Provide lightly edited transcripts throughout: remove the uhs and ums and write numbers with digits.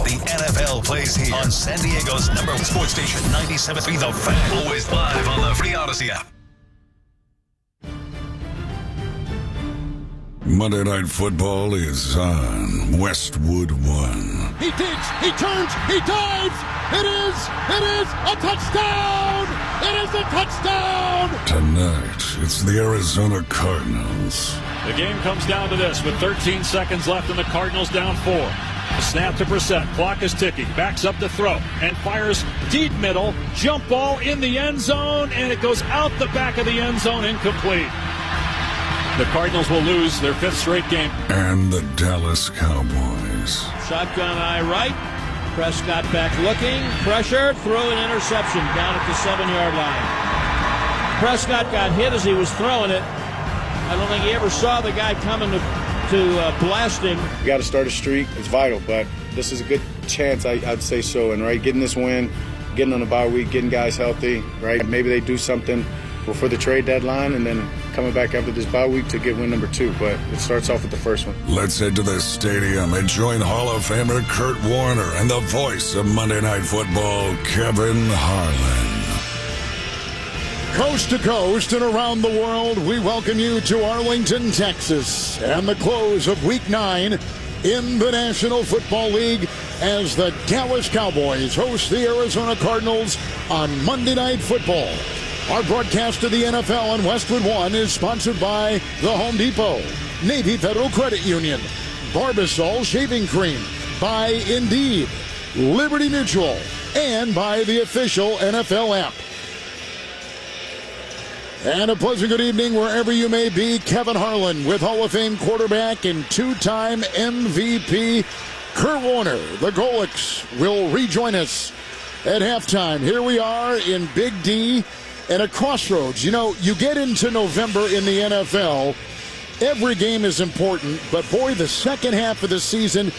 The NFL plays here on San Diego's #1 sports station, 97.3 The Fan. Always live on the free Odyssey app. Monday Night Football is on Westwood 1. He digs, he turns, he dives. It is a touchdown. It is a touchdown. Tonight, it's the Arizona Cardinals. The game comes down to this with 13 seconds left and the Cardinals down 4. A snap to Brissett. Clock is ticking. Backs up to throw and fires deep middle. Jump ball in the end zone, and it goes out the back of the end zone, incomplete. The Cardinals will lose their 5th straight game. And the Dallas Cowboys. Shotgun eye right. Prescott back looking. Pressure. Throw an interception down at the 7-yard line. Prescott got hit as he was throwing it. I don't think he ever saw the guy coming to blast him. You got to start a streak. It's vital, but this is a good chance, I'd say so. And right, getting this win, getting on the bye week, getting guys healthy, right? Maybe they do something before the trade deadline and then coming back after this bye week to get win number 2. But it starts off with the first one. Let's head to the stadium and join Hall of Famer Kurt Warner and the voice of Monday Night Football, Kevin Harlan. Coast to coast and around the world, we welcome you to Arlington, Texas, and the close of Week 9 in the National Football League as the Dallas Cowboys host the Arizona Cardinals on Monday Night Football. Our broadcast of the NFL on Westwood 1 is sponsored by The Home Depot, Navy Federal Credit Union, Barbasol Shaving Cream, by Indeed, Liberty Mutual, and by the official NFL app. And a pleasant good evening wherever you may be. Kevin Harlan with Hall of Fame quarterback and 2-time MVP Kurt Warner. The Golics will rejoin us at halftime. Here we are in Big D at a crossroads. You know, you get into November in the NFL, every game is important, but boy, the second half of the season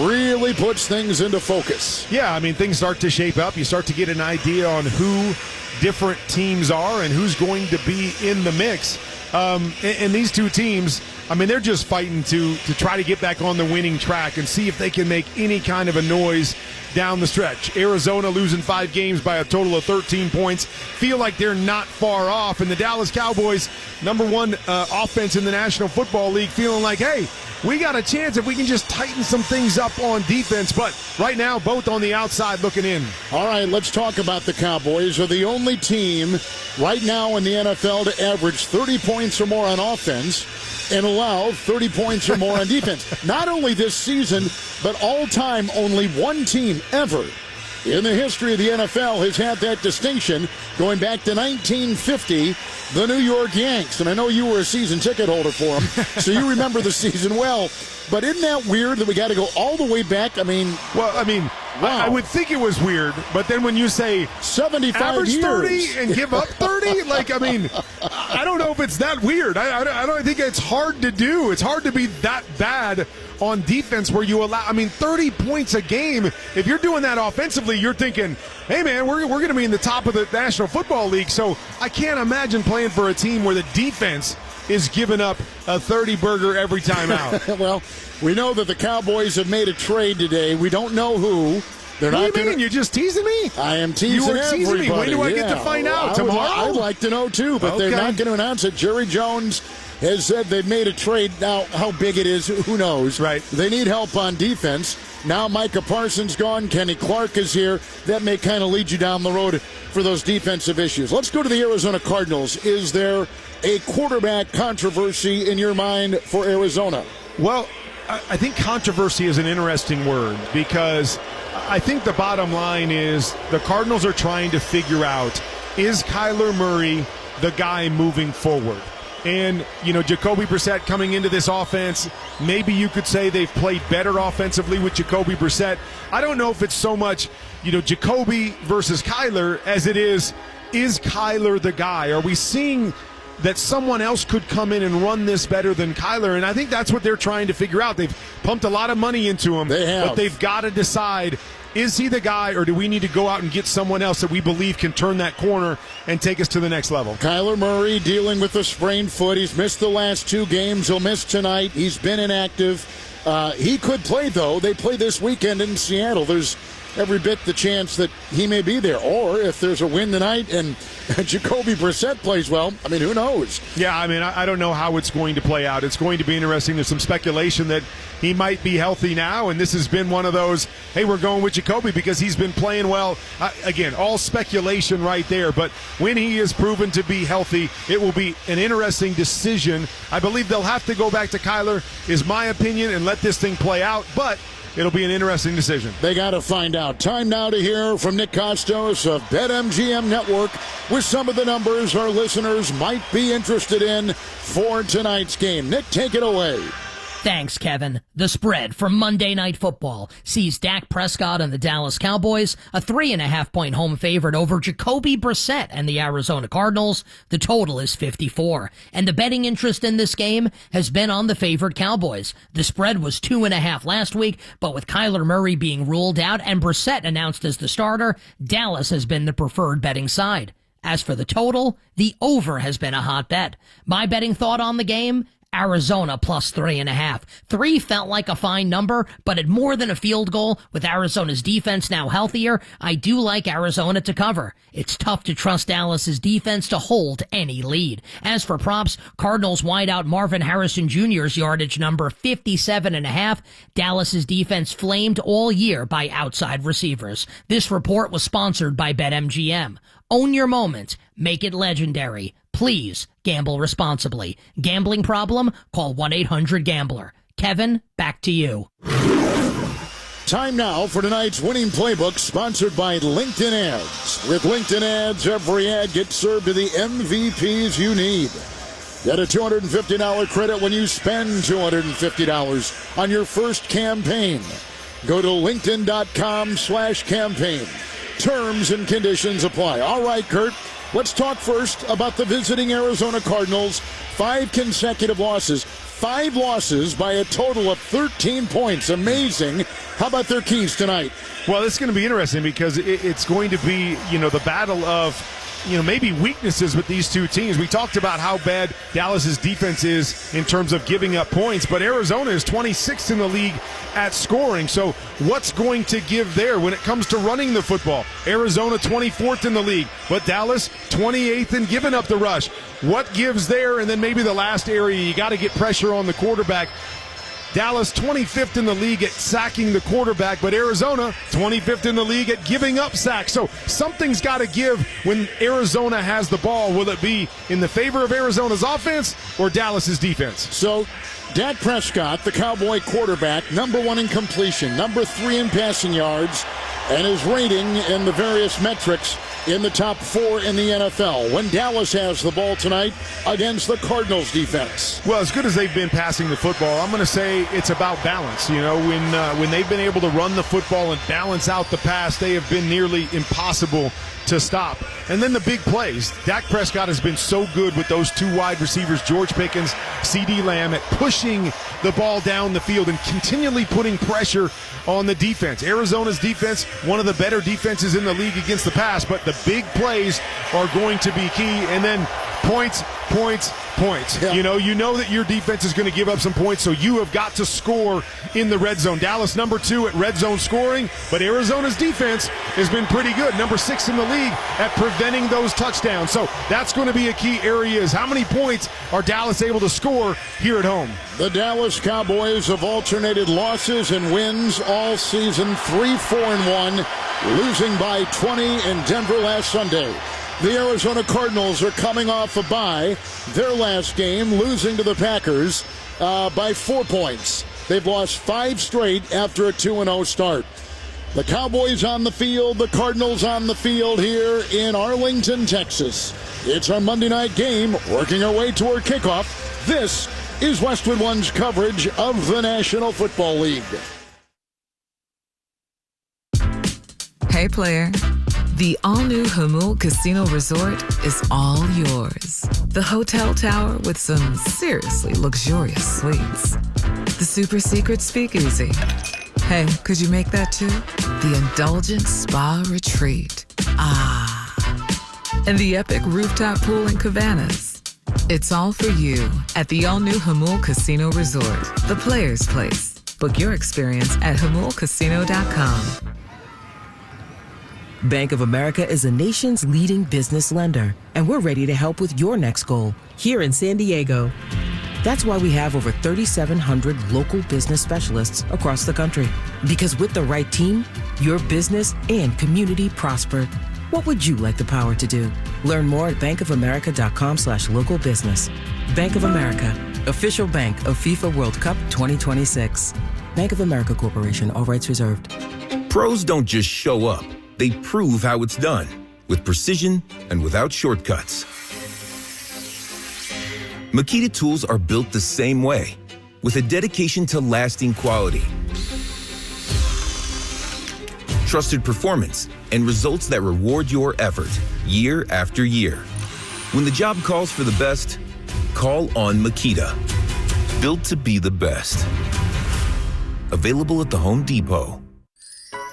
really puts things into focus. Yeah, I mean, things start to shape up. You start to get an idea on who different teams are and who's going to be in the mix. And these two teams, I mean, they're just fighting to try to get back on the winning track and see if they can make any kind of a noise down the stretch. Arizona losing 5 games by a total of 13 points. Feel like they're not far off. And the Dallas Cowboys, #1 offense in the National Football League, feeling like, hey, we got a chance if we can just tighten some things up on defense. But right now, both on the outside looking in. All right, let's talk about the Cowboys. They're the only team right now in the NFL to average 30 points or more on offense and allow 30 points or more on defense. Not only this season, but all time, only one team ever in the history of the NFL has had that distinction, going back to 1950, the New York Yanks. And I know you were a season ticket holder for them, so you remember the season well. But isn't that weird that we got to go all the way back? Wow. I would think it was weird, but then when you say 75 average years 30 and give up 30, I don't know if it's that weird. I don't think it's hard to do. It's hard to be that bad on defense where you allow, 30 points a game. If you're doing that offensively, you're thinking, hey, man, we're going to be in the top of the National Football League. So I can't imagine playing for a team where the defense is giving up a 30-burger every time out. Well, we know that the Cowboys have made a trade today. We don't know who. What do you mean? You're just teasing me? I am teasing You were teasing everybody. me. When do I get to find out? Tomorrow? I'd like to know, too, but they're not going to announce it. Jerry Jones has said they've made a trade. Now, how big it is, who knows? Right. They need help on defense. Now Micah Parsons gone. Kenny Clark is here. That may kind of lead you down the road for those defensive issues. Let's go to the Arizona Cardinals. Is there a quarterback controversy in your mind for Arizona? Well, I think controversy is an interesting word because I think the bottom line is the Cardinals are trying to figure out, is Kyler Murray the guy moving forward? And, Jacoby Brissett coming into this offense, maybe you could say they've played better offensively with Jacoby Brissett. I don't know if it's so much, Jacoby versus Kyler as it is Kyler the guy? Are we seeing that someone else could come in and run this better than Kyler? And I think that's what they're trying to figure out. They've pumped a lot of money into him, but they've got to decide, is he the guy, or do we need to go out and get someone else that we believe can turn that corner and take us to the next level? Kyler Murray dealing with a sprained foot. He's missed the last 2 games. He'll miss tonight. He's been inactive. He could play, though. They play this weekend in Seattle. There's every bit the chance that he may be there. Or if there's a win tonight and Jacoby Brissett plays well, I mean, who knows? Yeah, I mean, I don't know how it's going to play out. It's going to be interesting. There's some speculation that he might be healthy now, and this has been one of those, hey, we're going with Jacoby because he's been playing well. Again, all speculation right there, but when he is proven to be healthy, it will be an interesting decision. I believe they'll have to go back to Kyler, is my opinion, and let this thing play out, but it'll be an interesting decision. They got to find out. Time now to hear from Nick Costos of BetMGM Network with some of the numbers our listeners might be interested in for tonight's game. Nick, take it away. Thanks, Kevin. The spread for Monday Night Football sees Dak Prescott and the Dallas Cowboys a 3.5-point home favorite over Jacoby Brissett and the Arizona Cardinals. The total is 54. And the betting interest in this game has been on the favored Cowboys. The spread was 2.5 last week, but with Kyler Murray being ruled out and Brissett announced as the starter, Dallas has been the preferred betting side. As for the total, the over has been a hot bet. My betting thought on the game: Arizona plus 3.5. 3 felt like a fine number, but at more than a field goal, with Arizona's defense now healthier, I do like Arizona to cover. It's tough to trust Dallas's defense to hold any lead. As for props, Cardinals wideout Marvin Harrison Jr.'s yardage number 57.5. Dallas's defense flamed all year by outside receivers. This report was sponsored by BetMGM. Own your moment. Make it legendary. Please gamble responsibly. Gambling problem? Call 1-800-GAMBLER. Kevin, back to you. Time now for tonight's winning playbook, sponsored by LinkedIn Ads. With LinkedIn Ads, every ad gets served to the MVPs you need. Get a $250 credit when you spend $250 on your first campaign. Go to linkedin.com/campaign. Terms and conditions apply. All right, Kurt. Let's talk first about the visiting Arizona Cardinals. 5 consecutive losses. 5 losses by a total of 13 points. Amazing. How about their keys tonight? Well, it's going to be interesting because it's going to be, the battle of, maybe weaknesses with these two teams. We talked about how bad Dallas's defense is in terms of giving up points, but Arizona is 26th in the league at scoring. So what's going to give there when it comes to running the football? Arizona 24th in the league, but Dallas 28th in giving up the rush. What gives there? And then maybe the last area, you got to get pressure on the quarterback. Dallas 25th in the league at sacking the quarterback, but Arizona 25th in the league at giving up sacks. So something's got to give when Arizona has the ball. Will it be in the favor of Arizona's offense or Dallas's defense? So Dak Prescott, the Cowboy quarterback, number 1 in completion, number 3 in passing yards, and his rating in the various metrics in the top 4 in the NFL. When Dallas has the ball tonight against the Cardinals defense. Well, as good as they've been passing the football, I'm going to say it's about balance. When they've been able to run the football and balance out the pass, they have been nearly impossible to stop. And then the big plays. Dak Prescott has been so good with those 2 wide receivers, George Pickens, CeeDee Lamb, at pushing the ball down the field and continually putting pressure on the defense. Arizona's defense, one of the better defenses in the league against the pass, but the big plays are going to be key. And then points. Yeah. You know that your defense is going to give up some points, so you have got to score in the red zone. Dallas number 2 at red zone scoring, but Arizona's defense has been pretty good. Number 6 in the league at preventing those touchdowns. So that's going to be a key area, is how many points are Dallas able to score here at home? The Dallas Cowboys have alternated losses and wins all season, 3-4-1, losing by 20 in Denver last Sunday. The Arizona Cardinals are coming off a bye. Their last game, losing to the Packers by 4 points. They've lost 5 straight after a 2-0 start. The Cowboys on the field, the Cardinals on the field here in Arlington, Texas. It's our Monday night game, working our way toward kickoff. This is Westwood One's coverage of the National Football League. Hey, player. The all-new Hamul Casino Resort is all yours. The hotel tower with some seriously luxurious suites. The super secret speakeasy. Hey, could you make that too? The indulgent spa retreat. Ah. And the epic rooftop pool in Cabanas. It's all for you at the all-new Hamul Casino Resort, the Players Place. Book your experience at HamulCasino.com. Bank of America is the nation's leading business lender, and we're ready to help with your next goal here in San Diego. That's why we have over 3,700 local business specialists across the country. Because with the right team, your business and community prosper. What would you like the power to do? Learn more at bankofamerica.com/local business. Bank of America, official bank of FIFA World Cup 2026. Bank of America Corporation, all rights reserved. Pros don't just show up. They prove how it's done, with precision and without shortcuts. Makita tools are built the same way, with a dedication to lasting quality, trusted performance, and results that reward your effort year after year. When the job calls for the best, call on Makita. Built to be the best. Available at the Home Depot.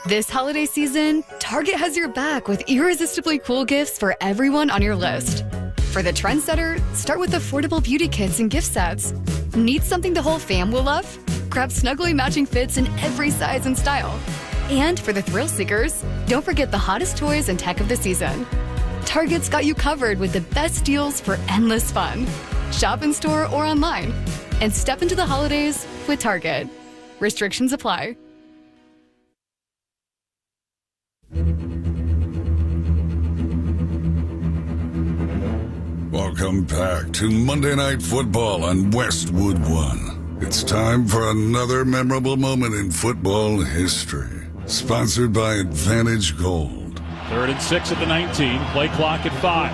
This holiday season, Target has your back with irresistibly cool gifts for everyone on your list. For the trendsetter, start with affordable beauty kits and gift sets. Need something the whole fam will love? Grab snuggly matching fits in every size and style. And for the thrill seekers, don't forget the hottest toys and tech of the season. Target's got you covered with the best deals for endless fun. Shop in store or online. And step into the holidays with Target. Restrictions apply. Welcome back to Monday Night Football on Westwood One. It's time for another memorable moment in football history. Sponsored by Advantage Gold. 3rd and 6 at the 19. Play clock at 5.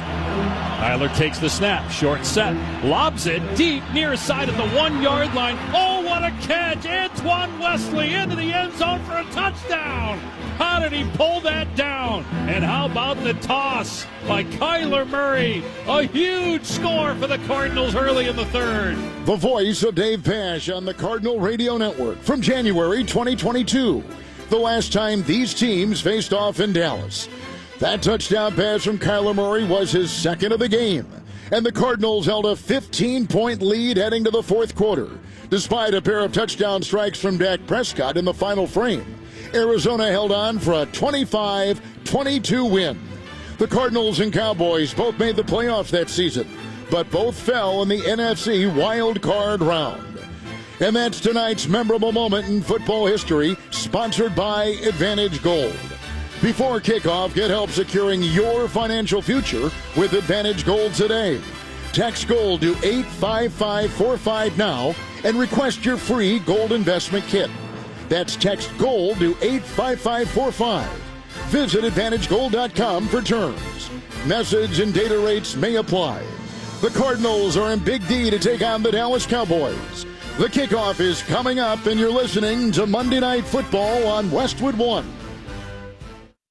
Tyler takes the snap. Short set. Lobs it deep near side at the 1-yard line. Oh, what a catch. Antoine Wesley into the end zone for a touchdown. How did he pull that down? And how about the toss by Kyler Murray? A huge score for the Cardinals early in the 3rd. The voice of Dave Pasch on the Cardinal Radio Network from January 2022. The last time these teams faced off in Dallas. That touchdown pass from Kyler Murray was his second of the game. And the Cardinals held a 15-point lead heading to the 4th quarter, despite a pair of touchdown strikes from Dak Prescott in the final frame. Arizona held on for a 25-22 win. The Cardinals and Cowboys both made the playoffs that season, but both fell in the NFC wild card round. And that's tonight's memorable moment in football history, sponsored by Advantage Gold. Before kickoff, get help securing your financial future with Advantage Gold today. Text GOLD to 85545 now and request your free gold investment kit. That's text GOLD to 85545. Visit AdvantageGold.com for terms. Message and data rates may apply. The Cardinals are in Big D to take on the Dallas Cowboys. The kickoff is coming up, and you're listening to Monday Night Football on Westwood One.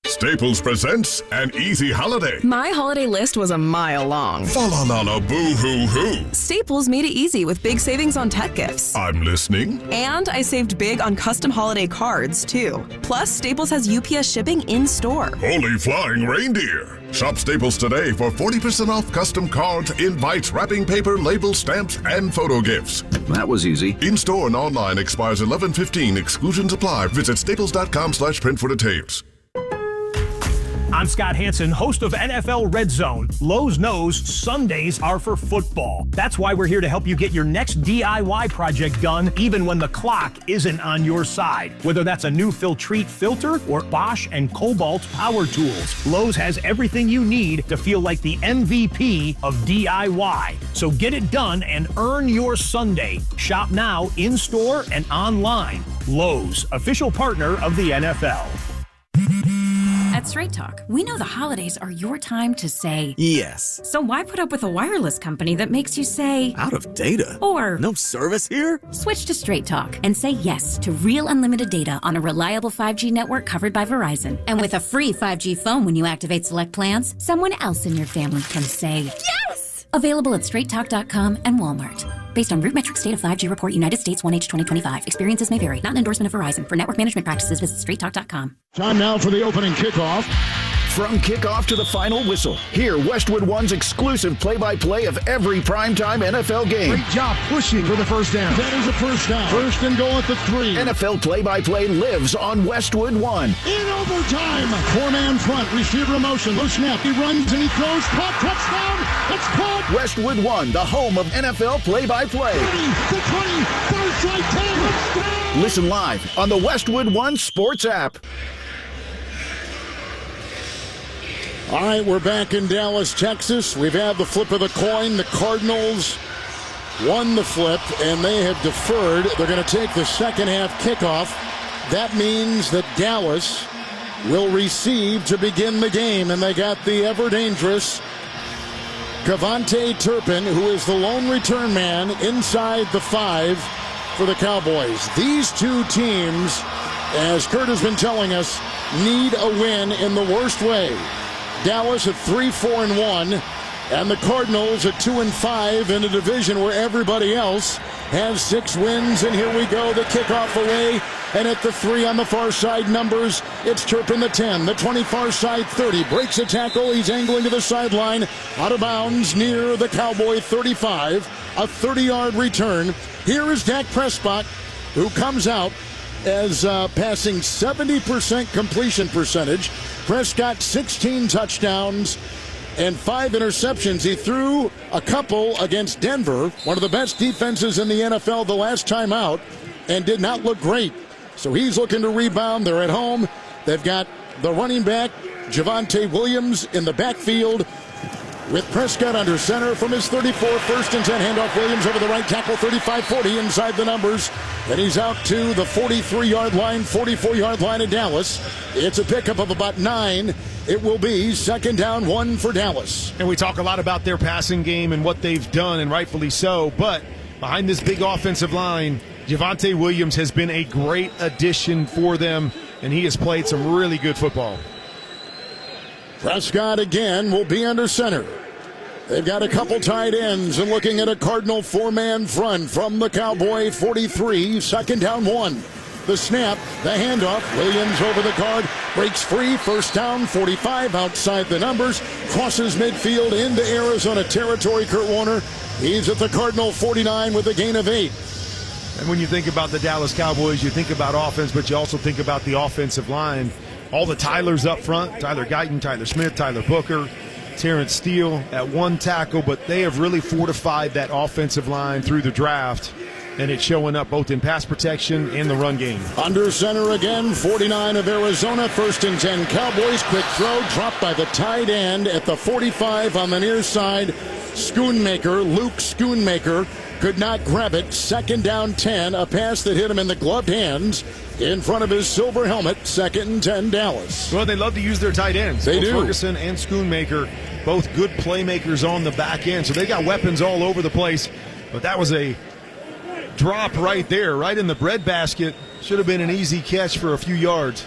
Staples presents an easy holiday. My holiday list was a mile long. Fa la la la boo hoo hoo. Staples made it easy with big savings on tech gifts. I'm listening. And I saved big on custom holiday cards, too. Plus, Staples has UPS shipping in store. Holy flying reindeer. Shop Staples today for 40% off custom cards, invites, wrapping paper, labels, stamps, and photo gifts. That was easy. In-store and online expires 11/15. Exclusions apply. Visit staples.com/print for details. I'm Scott Hansen, host of NFL Red Zone. Lowe's knows Sundays are for football. That's why we're here to help you get your next DIY project done, even when the clock isn't on your side. Whether that's a new Filtrete filter or Bosch and Cobalt power tools, Lowe's has everything you need to feel like the MVP of DIY. So get it done and earn your Sunday. Shop now, in-store and online. Lowe's, official partner of the NFL. At Straight Talk, we know the holidays are your time to say yes. So why put up with a wireless company that makes you say out of data? Or no service here? Switch to Straight Talk and say yes to real unlimited data on a reliable 5G network covered by Verizon. And with a free 5G phone when you activate select plans, someone else in your family can say yes! Available at straighttalk.com and Walmart. Based on RootMetrics State of 5G Report, United States 1H 2025. Experiences may vary. Not an endorsement of Verizon. For network management practices, visit straighttalk.com. Time now for the opening kickoff. From kickoff to the final whistle, hear Westwood One's exclusive play-by-play of every primetime NFL game. Great job pushing for the first down. That is a first down. First and goal at the 3. NFL play-by-play lives on Westwood One. In overtime. 4-man front. Receiver motion. Low snap. He runs and he throws. Caught. Touchdown. It's caught. Westwood One, the home of NFL play-by-play. 30, the 20, far side 10. Listen live on the Westwood One Sports app. All right, we're back in Dallas, Texas. We've had the flip of the coin. The Cardinals won the flip, and they have deferred. They're going to take the second half kickoff. That means that Dallas will receive to begin the game, and they got the ever-dangerous Cavante Turpin, who is the lone return man inside the 5 for the Cowboys. These two teams, as Kurt has been telling us, need a win in the worst way. Dallas at 3-4-1, and the Cardinals at 2-5 in a division where everybody else has 6 wins. And here we go, the kickoff away, and at the 3 on the far side numbers, it's Turpin, the 10, the 20 far side 30, breaks a tackle, he's angling to the sideline, out of bounds near the Cowboy 35, a 30-yard return. Here is Dak Prescott, who comes out as passing 70% completion percentage. Prescott 16 touchdowns and 5 interceptions. He threw a couple against Denver, one of the best defenses in the NFL the last time out, and did not look great. So he's looking to rebound. They're at home. They've got the running back, Javonte Williams, in the backfield, with Prescott under center from his 34. First and 10, handoff Williams over the right tackle, 35-40 inside the numbers. And he's out to the 43-yard line, 44-yard line of Dallas. It's a pickup of about 9. It will be second down 1 for Dallas. And we talk a lot about their passing game and what they've done, and rightfully so. But behind this big offensive line, Javonte Williams has been a great addition for them, and he has played some really good football. Prescott again will be under center. They've got a couple tight ends, and looking at a Cardinal 4-man front from the Cowboy 43, second down 1. The snap, the handoff, Williams over the guard, breaks free, first down 45 outside the numbers, crosses midfield into Arizona territory. Kurt Warner, he's at the Cardinal 49 with a gain of 8. And when you think about the Dallas Cowboys, you think about offense, but you also think about the offensive line. All the Tylers up front, Tyler Guyton, Tyler Smith, Tyler Booker, Terrence Steele at one tackle, but they have really fortified that offensive line through the draft, and it's showing up both in pass protection and the run game. Under center again, 49 of Arizona, first and 10 Cowboys. Quick throw, dropped by the tight end at the 45 on the near side. Luke Schoonmaker could not grab it. Second down 10, a pass that hit him in the gloved hands in front of his silver helmet. Second and 10 Dallas. Well, they love to use their tight ends. They do. Ferguson and Schoonmaker, both good playmakers on the back end, so they got weapons all over the place. But that was a drop right there, right in the breadbasket. Should have been an easy catch for a few yards.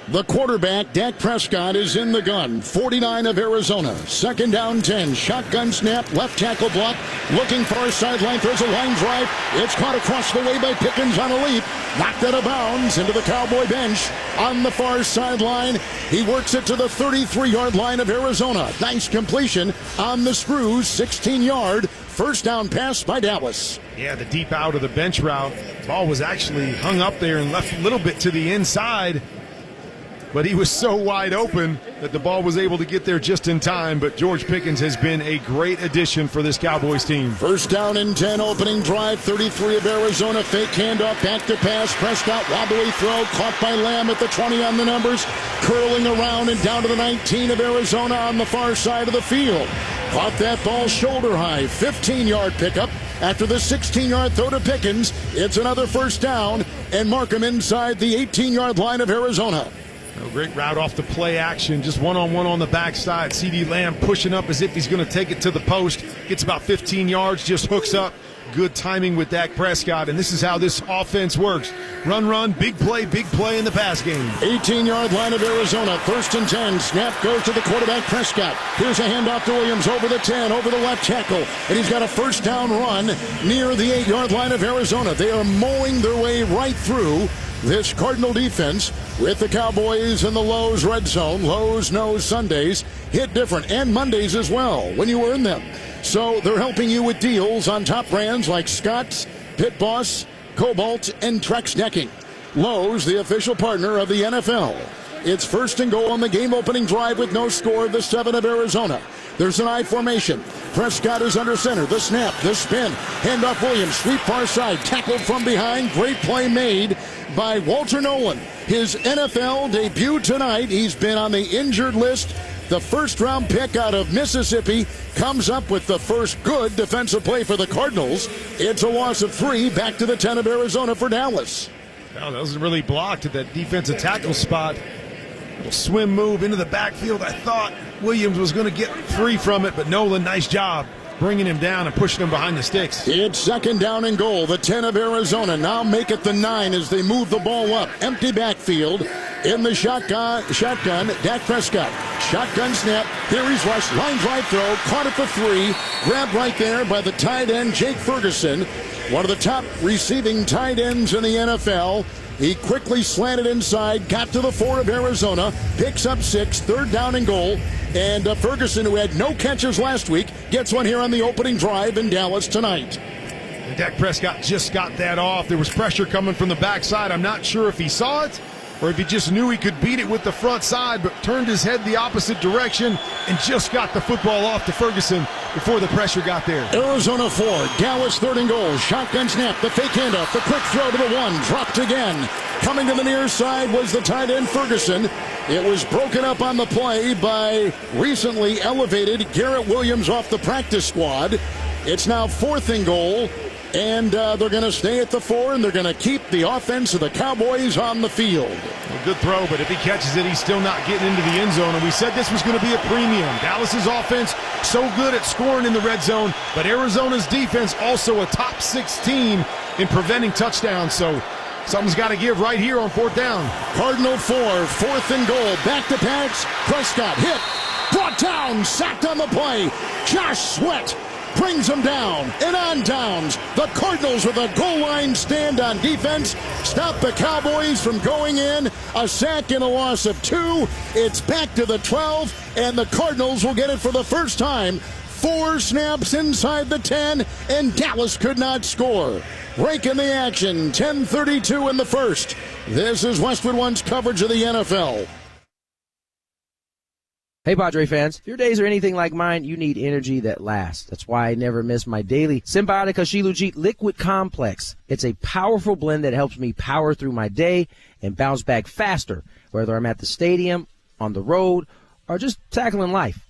The quarterback, Dak Prescott, is in the gun. 49 of Arizona. Second down 10. Shotgun snap. Left tackle block. Looking far sideline. Throws a line drive. It's caught across the way by Pickens on a leap. Knocked out of bounds into the Cowboy bench on the far sideline. He works it to the 33-yard line of Arizona. Nice completion on the screws. 16-yard. First down pass by Dallas. Yeah, the deep out of the bench route. Ball was actually hung up there and left a little bit to the inside. But he was so wide open that the ball was able to get there just in time. But George Pickens has been a great addition for this Cowboys team. First down and 10, opening drive, 33 of Arizona. Fake handoff, back to pass. Prescott, wobbly throw, caught by Lamb at the 20 on the numbers. Curling around and down to the 19 of Arizona on the far side of the field. Caught that ball shoulder high, 15-yard pickup. After the 16-yard throw to Pickens, it's another first down, and Markham inside the 18-yard line of Arizona. A great route off the play action, just one-on-one on the backside. C.D. Lamb pushing up as if he's going to take it to the post. Gets about 15 yards, just hooks up. Good timing with Dak Prescott, and this is how this offense works. Run, big play in the pass game. 18-yard line of Arizona, first and 10. Snap goes to the quarterback, Prescott. Here's a handoff to Williams over the 10, over the left tackle, and he's got a first down run near the 8-yard line of Arizona. They are mowing their way right through This Cardinal defense with the Cowboys in the Lowe's red zone. Lowe's knows Sundays hit different and Mondays as well when you earn them. So they're helping you with deals on top brands like Scott's, Pit Boss, Cobalt, and Trex Decking. Lowe's, the official partner of the NFL. It's first and goal on the game-opening drive with no score, the 7 of Arizona. There's an I formation. Prescott is under center. The snap, the spin. Handoff Williams, sweep far side. Tackled from behind. Great play made by Walter Nolan. His NFL debut tonight. He's been on the injured list. The first-round pick out of Mississippi comes up with the first good defensive play for the Cardinals. It's a loss of 3, back to the 10 of Arizona for Dallas. Well, that wasn't really blocked at that defensive tackle spot. Little swim move into the backfield. I thought Williams was going to get free from it, but Nolan, nice job bringing him down and pushing him behind the sticks. It's second down and goal. The 10 of Arizona now make it the 9 as they move the ball up. Empty backfield. In the shotgun, Dak Prescott. Shotgun snap. Here he's rushed. Line drive throw. Caught it for 3. Grabbed right there by the tight end, Jake Ferguson. One of the top receiving tight ends in the NFL. He quickly slanted inside, got to the 4 of Arizona, picks up 6, third down and goal. And Ferguson, who had no catches last week, gets one here on the opening drive in Dallas tonight. And Dak Prescott just got that off. There was pressure coming from the backside. I'm not sure if he saw it or if he just knew he could beat it with the front side, but turned his head the opposite direction and just got the football off to Ferguson before the pressure got there. Arizona 4, Dallas third and goal. Shotgun snap, the fake handoff, the quick throw to the 1, dropped again. Coming to the near side was the tight end Ferguson. It was broken up on the play by recently elevated Garrett Williams off the practice squad. It's now 4th and goal. And they're going to stay at the 4, and they're going to keep the offense of the Cowboys on the field. A good throw, but if he catches it, he's still not getting into the end zone. And we said this was going to be a premium. Dallas's offense so good at scoring in the red zone, but Arizona's defense also a top 6 team in preventing touchdowns. So something's got to give right here on 4th down. Cardinal 4, 4th and goal. Back to pass. Prescott hit. Brought down. Sacked on the play. Josh Sweat brings him down and on downs. The Cardinals with a goal line stand on defense stop the Cowboys from going in. A sack and a loss of 2. It's back to the 12, and the Cardinals will get it for the first time. 4 snaps inside the 10, and Dallas could not score. Break in the action, 10:32 in the first. This is Westwood One's coverage of the NFL. Hey, Padre fans, if your days are anything like mine, you need energy that lasts. That's why I never miss my daily Symbiotica Shilajit Liquid Complex. It's a powerful blend that helps me power through my day and bounce back faster, whether I'm at the stadium, on the road, or just tackling life.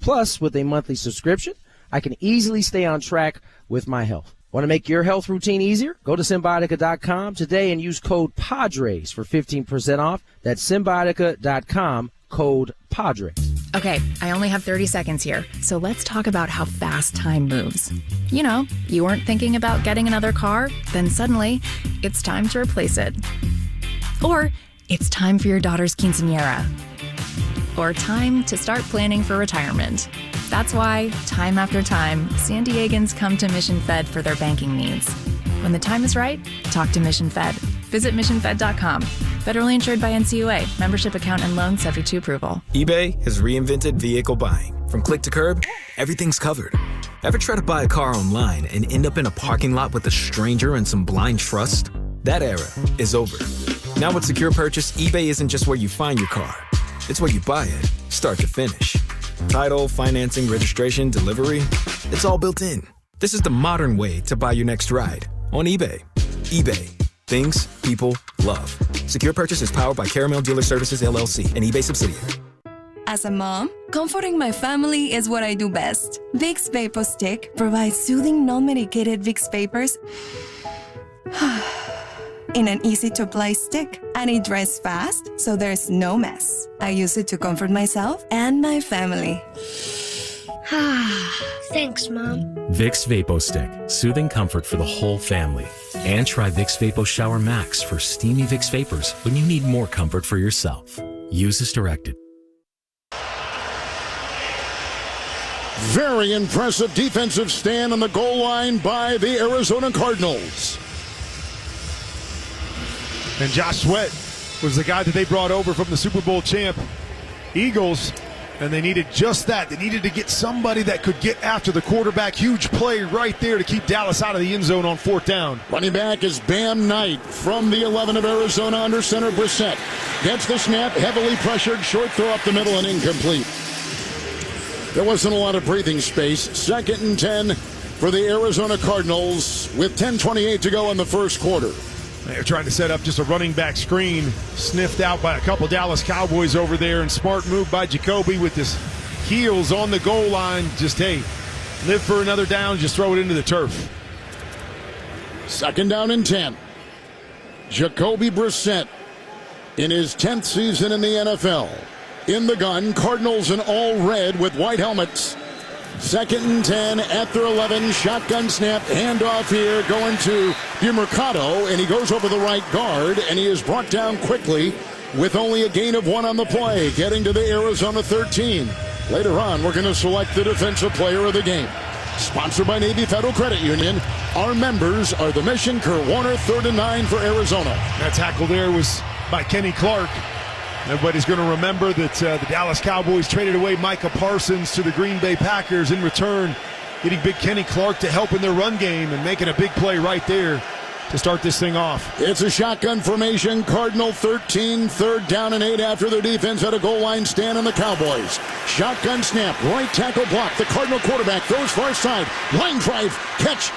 Plus, with a monthly subscription, I can easily stay on track with my health. Want to make your health routine easier? Go to Symbiotica.com today and use code PADRES for 15% off. That's Symbiotica.com, code PADRES. Okay, I only have 30 seconds here, so let's talk about how fast time moves. You know, you weren't thinking about getting another car, then suddenly, it's time to replace it. Or, it's time for your daughter's quinceañera. Or time to start planning for retirement. That's why, time after time, San Diegans come to Mission Fed for their banking needs. When the time is right, talk to Mission Fed. Visit missionfed.com. Federally insured by NCUA. Membership account and loan subject to approval. eBay has reinvented vehicle buying. From click to curb, everything's covered. Ever try to buy a car online and end up in a parking lot with a stranger and some blind trust? That era is over. Now with Secure Purchase, eBay isn't just where you find your car. It's where you buy it, start to finish. Title, financing, registration, delivery, it's all built in. This is the modern way to buy your next ride on eBay. eBay. Things people love. Secure Purchase is powered by Caramel Dealer Services, LLC, an eBay subsidiary. As a mom, comforting my family is what I do best. Vicks Vapor Stick provides soothing, non-medicated Vicks vapors in an easy-to-apply stick, and it dries fast, so there's no mess. I use it to comfort myself and my family. Thanks, Mom. Vicks Vapo Stick, soothing comfort for the whole family. And try Vicks Vapo Shower Max for steamy Vicks Vapors when you need more comfort for yourself. Use as directed. Very impressive defensive stand on the goal line by the Arizona Cardinals. And Josh Sweat was the guy that they brought over from the Super Bowl champ Eagles, and they needed just that. They needed to get somebody that could get after the quarterback. Huge play right there to keep Dallas out of the end zone on 4th down. Running back is Bam Knight from the 11 of Arizona, under center. Brissett gets the snap, heavily pressured, short throw up the middle and incomplete. There wasn't a lot of breathing space. 2nd and 10 for the Arizona Cardinals with 10:28 to go in the first quarter. They're trying to set up just a running back screen, sniffed out by a couple Dallas Cowboys over there, and smart move by Jacoby with his heels on the goal line. Just, hey, live for another down, just throw it into the turf. 2nd down and 10. Jacoby Brissett in his 10th season in the NFL. In the gun, Cardinals in all red with white helmets. 2nd and 10 at their 11. Shotgun snap, handoff here going to DiMercato, and he goes over the right guard, and he is brought down quickly with only a gain of 1 on the play, getting to the Arizona 13. Later on, we're going to select the defensive player of the game. Sponsored by Navy Federal Credit Union. Our members are the Mission. Kurt Warner, 3rd and 9 for Arizona. That tackle there was by Kenny Clark. Everybody's going to remember that the Dallas Cowboys traded away Micah Parsons to the Green Bay Packers, in return getting big Kenny Clark to help in their run game and making a big play right there to start this thing off. It's a shotgun formation. Cardinal 13, 3rd down and 8 after their defense at a goal line stand on the Cowboys. Shotgun snap, right tackle block. The Cardinal quarterback throws far side. Line drive, catch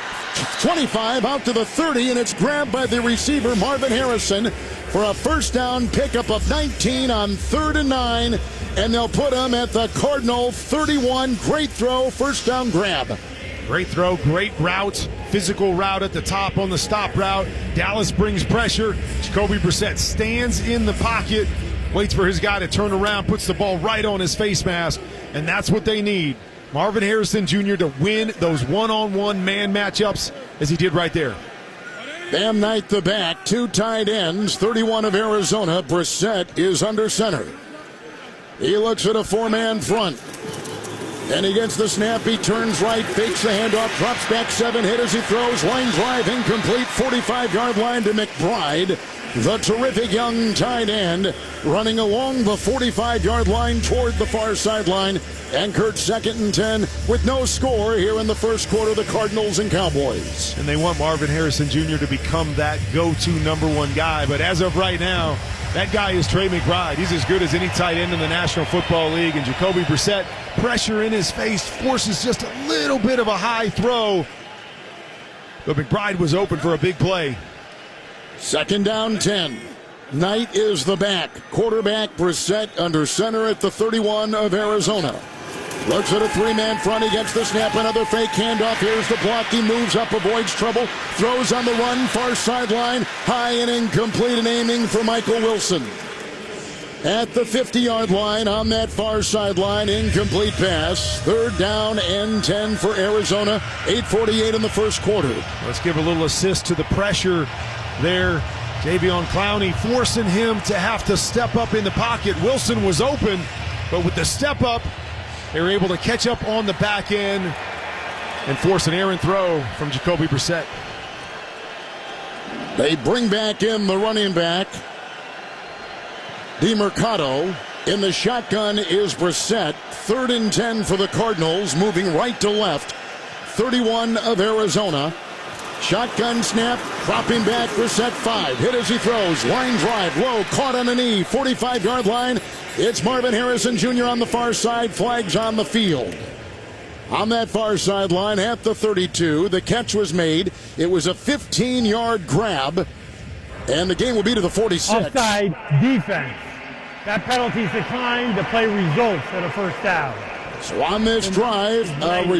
25 out to the 30, and it's grabbed by the receiver Marvin Harrison for a first down pickup of 19 on 3rd and 9, and they'll put him at the Cardinal 31. Great throw, first down grab. Great throw, great route, physical route at the top on the stop route. Dallas brings pressure. Jacoby Brissett stands in the pocket, waits for his guy to turn around, puts the ball right on his face mask, and that's what they need. Marvin Harrison Jr. to win those one-on-one man matchups as he did right there. Bam Knight the back, 2 tight ends, 31 of Arizona. Brissett is under center. He looks at a 4-man front. And he gets the snap, he turns right, fakes the handoff, drops back 7, hit as he throws, line drive, incomplete, 45-yard line to McBride. The terrific young tight end running along the 45-yard line toward the far sideline. And Kurt, 2nd and 10 with no score here in the first quarter, the Cardinals and Cowboys. And they want Marvin Harrison Jr. to become that go-to number 1 guy. But as of right now, that guy is Trey McBride. He's as good as any tight end in the National Football League. And Jacoby Brissett, pressure in his face, forces just a little bit of a high throw. But McBride was open for a big play. 2nd down 10. Knight is the back. Quarterback Brissett under center at the 31 of Arizona. Looks at a 3-man front. He gets the snap. Another fake handoff. Here's the block. He moves up, avoids trouble. Throws on the run. Far sideline. High and incomplete, and aiming for Michael Wilson. At the 50-yard line on that far sideline. Incomplete pass. 3rd down and 10 for Arizona. 8:48 in the first quarter. Let's give a little assist to the pressure there. Javion Clowney forcing him to have to step up in the pocket. Wilson was open, but with the step up, they were able to catch up on the back end and force an errant throw from Jacoby Brissett. They bring back in the running back, DiMercato. In the shotgun is Brissett. 3rd and 10 for the Cardinals, moving right to left. 31 of Arizona. Shotgun snap, dropping back, Brissett 5. Hit as he throws, line drive, low, caught on a knee, 45-yard line. It's Marvin Harrison Jr. on the far side, flags on the field. On that far sideline at the 32, the catch was made. It was a 15-yard grab, and the game will be to the 46. Offside defense. That penalty's declined. The play results in a first down. So on this drive, a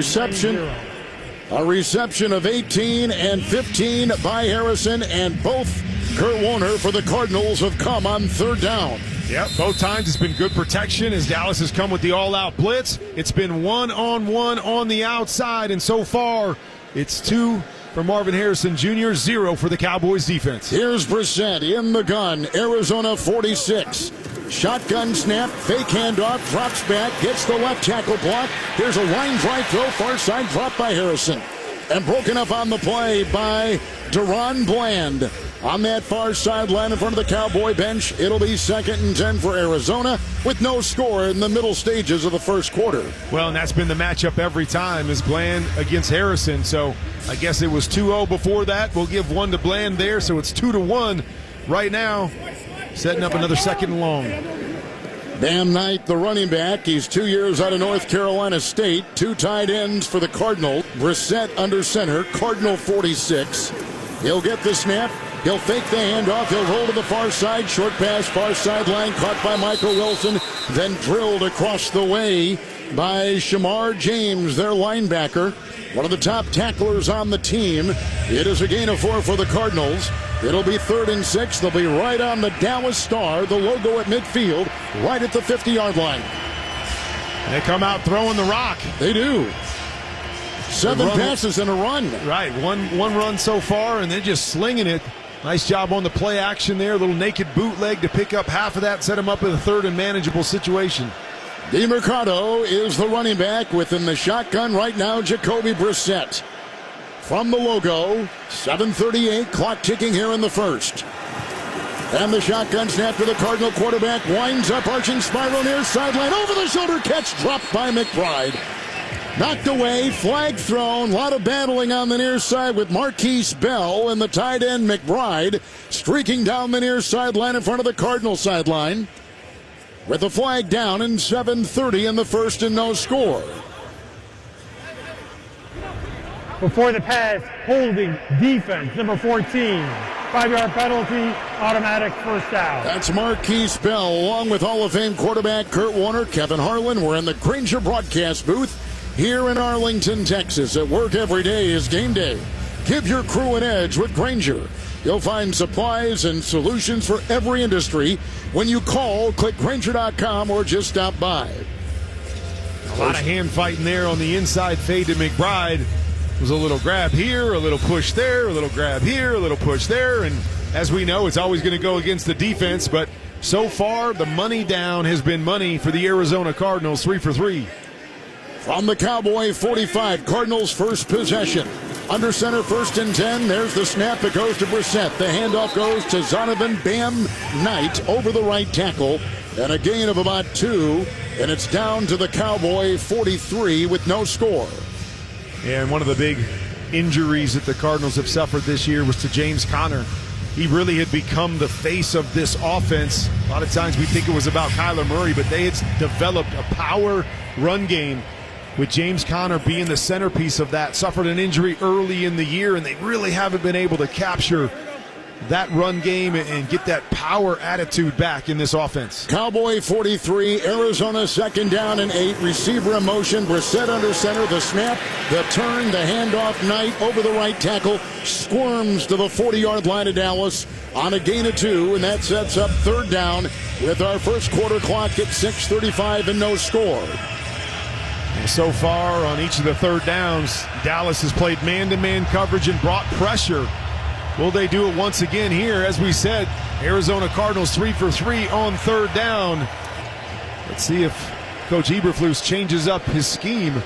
reception of 18 and 15 by Harrison, and both Kurt Warner for the Cardinals have come on 3rd down. Yep, both times it's been good protection as Dallas has come with the all-out blitz. It's been 1-on-1 on the outside, and so far it's 2 for Marvin Harrison Jr., 0 for the Cowboys defense. Here's Brissett in the gun, Arizona 46. Shotgun snap, fake handoff, drops back, gets the left tackle block. Here's a line drive throw, far side drop by Harrison. And broken up on the play by Deron Bland. On that far sideline in front of the Cowboy bench, it'll be 2nd and 10 for Arizona with no score in the middle stages of the first quarter. Well, and that's been the matchup every time is Bland against Harrison. So I guess it was 2-0 before that. We'll give one to Bland there, so it's 2-1 right now, setting up another 2nd and long. Bam Knight, the running back. He's 2 years out of North Carolina State. 2 tight ends for the Cardinals. Brissett under center, Cardinal 46. He'll get the snap. He'll fake the handoff. He'll roll to the far side. Short pass, far sideline, caught by Michael Wilson. Then drilled across the way by Shamar James, their linebacker. One of the top tacklers on the team. It is a gain of 4 for the Cardinals. It'll be 3rd and 6. They'll be right on the Dallas Star, the logo at midfield, right at the 50-yard line. They come out throwing the rock. They do. 7 passes and a run. Right, one run so far, and they're just slinging it. Nice job on the play action there. A little naked bootleg to pick up half of that, set him up in a 3rd and manageable situation. DeMercado is the running back within the shotgun right now, Jacoby Brissett. From the logo, 7:38, clock ticking here in the first. And the shotgun snap to the Cardinal quarterback, winds up, arching spiral near sideline, over the shoulder catch, dropped by McBride. Knocked away, flag thrown, a lot of battling on the near side with Marquise Bell and the tight end McBride streaking down the near sideline in front of the Cardinal sideline. With the flag down and 7:30 in the first and no score. Before the pass, holding defense, number 14. 5-yard penalty, automatic first down. That's Marquise Bell along with Hall of Fame quarterback Kurt Warner, Kevin Harlan. We're in the Grainger broadcast booth here in Arlington, Texas. At work every day is game day. Give your crew an edge with Grainger. You'll find supplies and solutions for every industry. When you call, click Grainger.com or just stop by. A lot of hand fighting there on the inside fade to McBride. It was a little grab here, a little push there, a little grab here, a little push there. And as we know, it's always going to go against the defense. But so far, the money down has been money for the Arizona Cardinals, 3 for 3. From the Cowboy 45, Cardinals first possession. Under center, 1st and 10. There's the snap. It goes to Brissett. The handoff goes to Zonovan Bam Knight over the right tackle. And a gain of about 2. And it's down to the Cowboy 43 with no score. And one of the big injuries that the Cardinals have suffered this year was to James Conner. He really had become the face of this offense. A lot of times we think it was about Kyler Murray, but they had developed a power run game with James Conner being the centerpiece of that. Suffered an injury early in the year, and they really haven't been able to capture that run game and get that power attitude back in this offense. Cowboy 43, Arizona 2nd down and 8. Receiver in motion, Brissett under center, the snap, the turn, the handoff, Knight over the right tackle, squirms to the 40-yard line of Dallas on a gain of 2, and that sets up 3rd down with our first quarter clock at 6:35 and no score. And so far on each of the 3rd downs, Dallas has played man-to-man coverage and brought pressure. Will they do it once again here? As we said, Arizona Cardinals 3 for 3 on 3rd down. Let's see if Coach Eberflus changes up his scheme.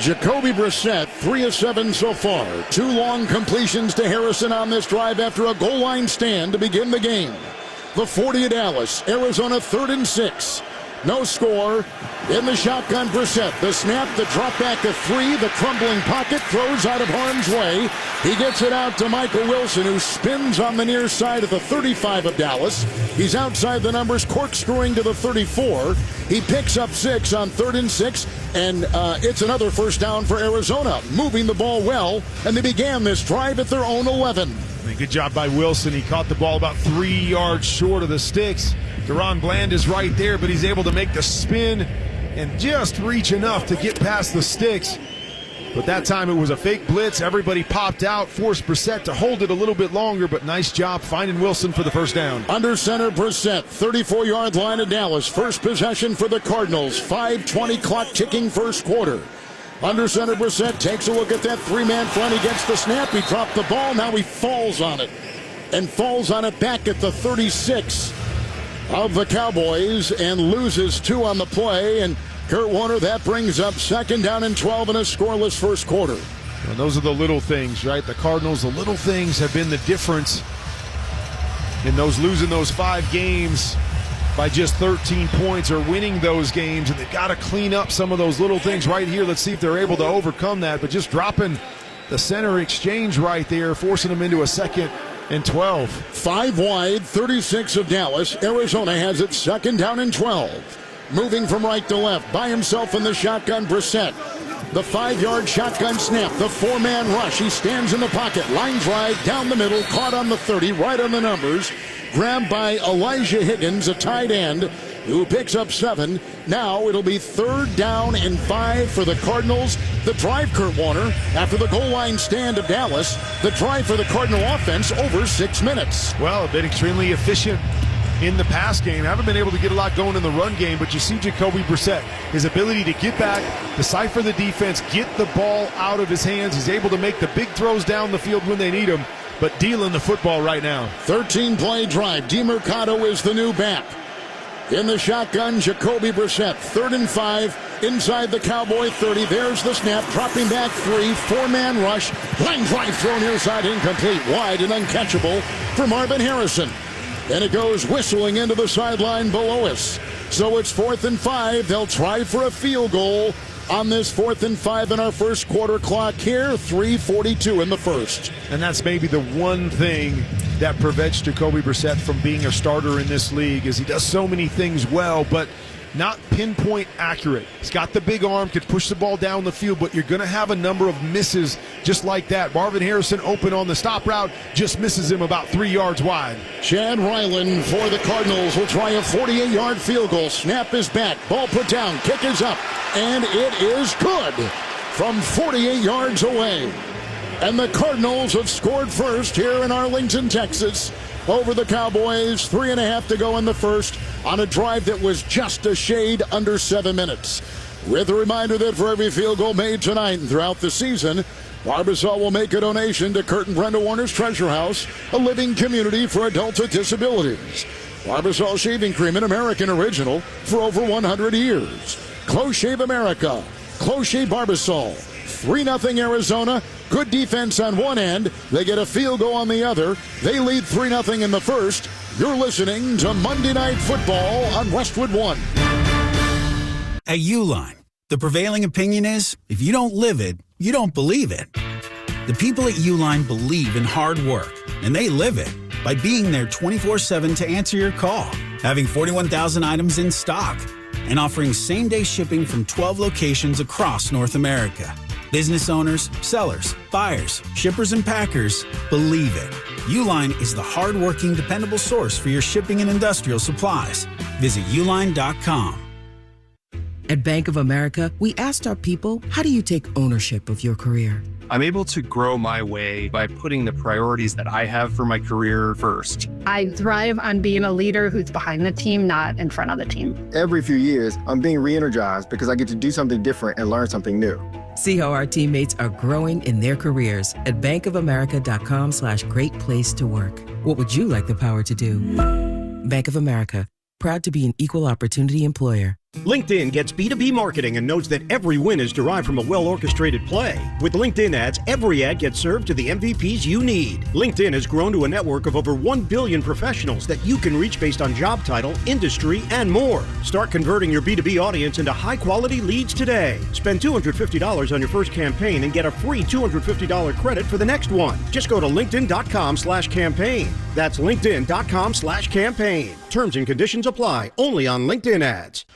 Jacoby Brissett, 3 of 7 so far. 2 long completions to Harrison on this drive after a goal line stand to begin the game. The 40 of Dallas, Arizona 3rd and 6. No score. In the shotgun, Brissett. The snap, the drop back of 3, the crumbling pocket, throws out of harm's way. He gets it out to Michael Wilson, who spins on the near side of the 35 of Dallas. He's outside the numbers, corkscrewing to the 34. He picks up 6 on 3rd and 6, and it's another first down for Arizona, moving the ball well, and they began this drive at their own 11. Good job by Wilson. He caught the ball about 3 yards short of the sticks. Deron Bland is right there, but he's able to make the spin and just reach enough to get past the sticks. But that time it was a fake blitz. Everybody popped out, forced Brissett to hold it a little bit longer, but nice job finding Wilson for the first down. Under center, Brissett, 34-yard line of Dallas. First possession for the Cardinals. 5:20 clock ticking first quarter. Under center, Brissett takes a look at that 3-man front. He gets the snap. He dropped the ball. Now he falls on it. And falls on it back at the 36 of the Cowboys and loses 2 on the play. And Kurt Warner, that brings up 2nd down and 12 in a scoreless first quarter. And those are the little things, right? The Cardinals, the little things have been the difference in those losing those 5 games by just 13 points or winning those games. And they've got to clean up some of those little things right here. Let's see if they're able to overcome that. But just dropping the center exchange right there, forcing them into a 2nd and 12. 5 wide, 36 of Dallas. Arizona has it 2nd down and 12. Moving from right to left, by himself in the shotgun, Brissett. The 5-yard shotgun snap, the 4-man rush. He stands in the pocket, line drive down the middle, caught on the 30, right on the numbers. Grabbed by Elijah Higgins, a tight end, who picks up 7. Now it'll be 3rd down and 5 for the Cardinals. The drive, Kurt Warner, after the goal line stand of Dallas. The drive for the Cardinal offense over 6 minutes. Well, been extremely efficient in the pass game. Haven't been able to get a lot going in the run game, but you see Jacoby Brissett, his ability to get back, decipher the defense, get the ball out of his hands. He's able to make the big throws down the field when they need him, but dealing the football right now. 13-play drive. DeMercado is the new back. In the shotgun, Jacoby Brissett, 3rd and 5, inside the Cowboy 30. There's the snap, dropping back 3, 4-man rush. Line drive thrown near side, incomplete, wide and uncatchable for Marvin Harrison. And it goes whistling into the sideline below us. So it's 4th and 5. They'll try for a field goal on this 4th and 5 in our first quarter clock here. 3:42 in the first. And that's maybe the one thing that prevents Jacoby Brissett from being a starter in this league, is he does so many things well, but not pinpoint accurate. He's got the big arm, could push the ball down the field, but you're going to have a number of misses just like that. Marvin Harrison open on the stop route, just misses him about 3 yards wide. Chad Ryland for the Cardinals will try a 48-yard field goal. Snap is back, ball put down, kick is up, and it is good from 48 yards away. And the Cardinals have scored first here in Arlington, Texas, over the Cowboys. 3.5 to go in the first on a drive that was just a shade under 7 minutes. With a reminder that for every field goal made tonight and throughout the season, Barbasol will make a donation to Kurt and Brenda Warner's Treasure House, a living community for adults with disabilities. Barbasol Shaving Cream, an American original for over 100 years. Close Shave America, Close Shave Barbasol. 3-0 Arizona. Good defense on one end. They get a field goal on the other. They lead 3-0 in the first. You're listening to Monday Night Football on Westwood One. At Uline, the prevailing opinion is, if you don't live it, you don't believe it. The people at Uline believe in hard work, and they live it by being there 24/7 to answer your call, having 41,000 items in stock, and offering same-day shipping from 12 locations across North America. Business owners, sellers, buyers, shippers, and packers believe it. Uline is the hard-working, dependable source for your shipping and industrial supplies. Visit uline.com. At Bank of America, we asked our people, how do you take ownership of your career? I'm able to grow my way by putting the priorities that I have for my career first. I thrive on being a leader who's behind the team, not in front of the team. Every few years, I'm being re-energized because I get to do something different and learn something new. See how our teammates are growing in their careers at bankofamerica.com/great place to work. What would you like the power to do? Bank of America, proud to be an equal opportunity employer. LinkedIn gets B2B marketing and knows that every win is derived from a well-orchestrated play. With LinkedIn ads, every ad gets served to the MVPs you need. LinkedIn has grown to a network of over 1 billion professionals that you can reach based on job title, industry, and more. Start converting your B2B audience into high-quality leads today. Spend $250 on your first campaign and get a free $250 credit for the next one. Just go to linkedin.com/campaign. That's linkedin.com/campaign. Terms and conditions apply. Only on LinkedIn ads.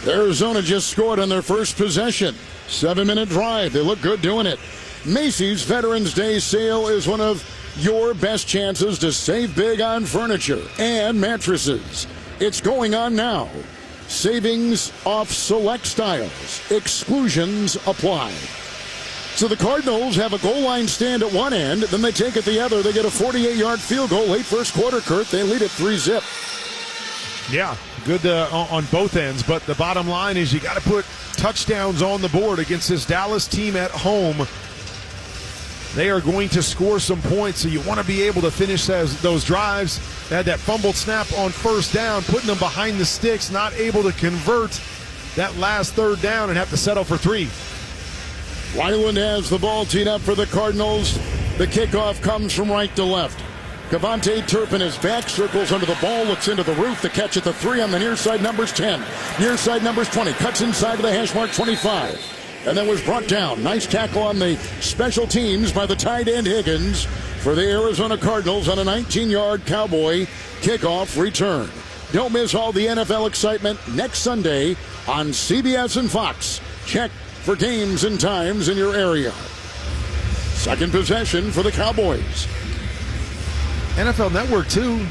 Arizona just scored on their first possession. 7-minute drive. They look good doing it. Macy's Veterans Day sale is one of your best chances to save big on furniture and mattresses. It's going on now. Savings off select styles. Exclusions apply. So the Cardinals have a goal line stand at one end, then they take it the other. They get a 48-yard field goal late first quarter, Kurt. They lead it 3-zip. Yeah, good on both ends, but the bottom line is you got to put touchdowns on the board against this Dallas team at home. They are going to score some points, so you want to be able to finish those drives. They had that fumbled snap on first down, putting them behind the sticks, not able to convert that last third down and have to settle for 3. Ryland has the ball teed up for the Cardinals. The kickoff comes from right to left. Cavante Turpin is back, circles under the ball, looks into the roof. The catch at the 3 on the near side, numbers 10. Near side, numbers 20. Cuts inside to the hash mark, 25. And then was brought down. Nice tackle on the special teams by the tight end Higgins for the Arizona Cardinals on a 19-yard Cowboy kickoff return. Don't miss all the NFL excitement next Sunday on CBS and Fox. Check for games and times in your area. Second possession for the Cowboys. NFL Network, too.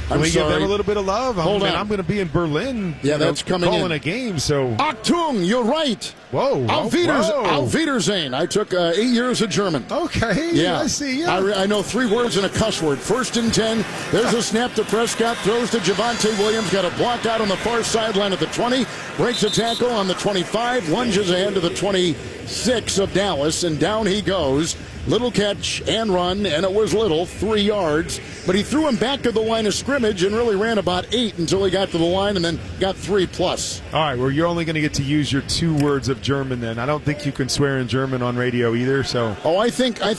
Can we give them a little bit of love? Hold on. I'm going to be in Berlin. Yeah, that's coming calling in. a game, so. Achtung, you're right. Whoa. Auf Wiedersehen. I took 8 years of German. Okay. Yeah. I see. Yeah. I know 3 words and a cuss word. 1st and 10. There's a snap to Prescott. Throws to Javonte Williams. Got a block out on the far sideline at the 20. Breaks a tackle on the 25. Lunges ahead to the 26 of Dallas. And down he goes. Little catch and run, and it was little, 3 yards. But he threw him back to the line of scrimmage and really ran about 8 until he got to the line and then got 3+. All right, well, you're only going to get to use your 2 words of German then. I don't think you can swear in German on radio either, so. Oh, I think so. I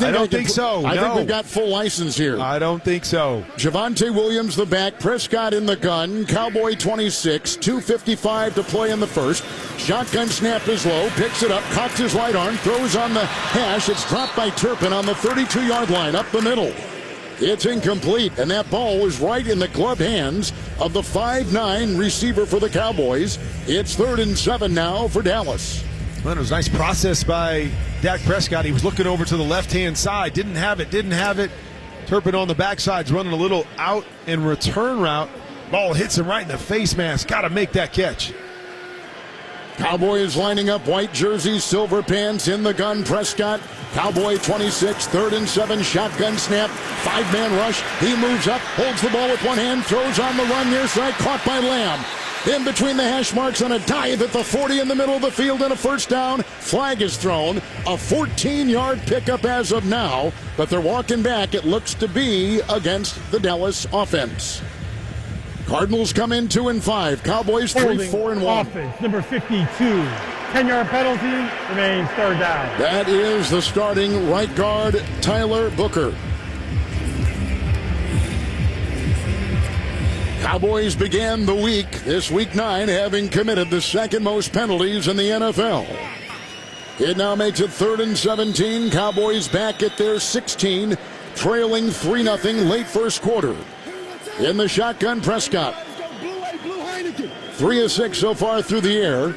think we've got full license here. I don't think so. Javonte Williams, the back. Prescott in the gun. Cowboy 26. 2:55 to play in the first. Shotgun snap is low. Picks it up. Cocks his right arm. Throws on the hash. It's dropped by Turpin on the 32-yard line up the middle. It's incomplete, and that ball was right in the gloved hands of the 5'9" receiver for the Cowboys. It's 3rd and 7 now for Dallas. Well, it was a nice process by Dak Prescott. He was looking over to the left-hand side. Didn't have it. Turpin on the backside's running a little out and return route. Ball hits him right in the face mask. Got to make that catch. Cowboys lining up, white jerseys, silver pants, in the gun. Prescott, Cowboy 26, 3rd and 7, shotgun snap, 5-man rush. He moves up, holds the ball with one hand, throws on the run near side, caught by Lamb. In between the hash marks on a dive at the 40 in the middle of the field and a first down. Flag is thrown. A 14-yard pickup as of now, but they're walking back. It looks to be against the Dallas offense. Cardinals come in 2-5. Cowboys 3-4-1. Offense, number 52. 10-yard penalty, remains 3rd down. That is the starting right guard, Tyler Booker. Cowboys began the week, this week 9, having committed the 2nd most penalties in the NFL. It now makes it 3rd and 17. Cowboys back at their 16, trailing 3-0 late first quarter. In the shotgun, Prescott. 3 of 6 so far through the air.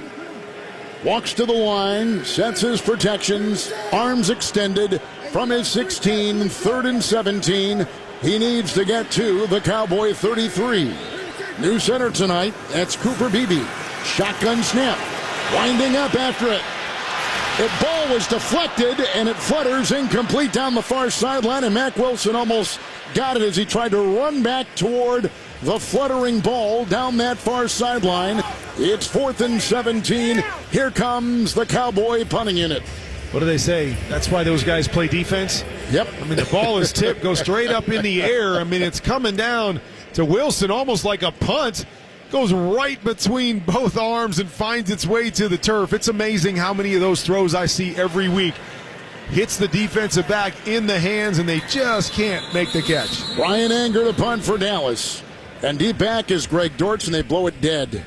Walks to the line, sets his protections, arms extended from his 16, 3rd and 17. He needs to get to the Cowboy 33. New center tonight, that's Cooper Beebe. Shotgun snap, winding up after it. The ball was deflected, and it flutters incomplete down the far sideline, and Mack Wilson almost got it as he tried to run back toward the fluttering ball down that far sideline. It's 4th and 17. Here comes the Cowboy punting unit. What do they say? That's why those guys play defense? Yep. I mean, the ball is tipped, goes straight up in the air. I mean, it's coming down to Wilson almost like a punt. Goes right between both arms and finds its way to the turf. It's amazing how many of those throws I see every week. Hits the defensive back in the hands, and they just can't make the catch. Brian Anger to punt for Dallas. And deep back is Greg Dortch, and they blow it dead.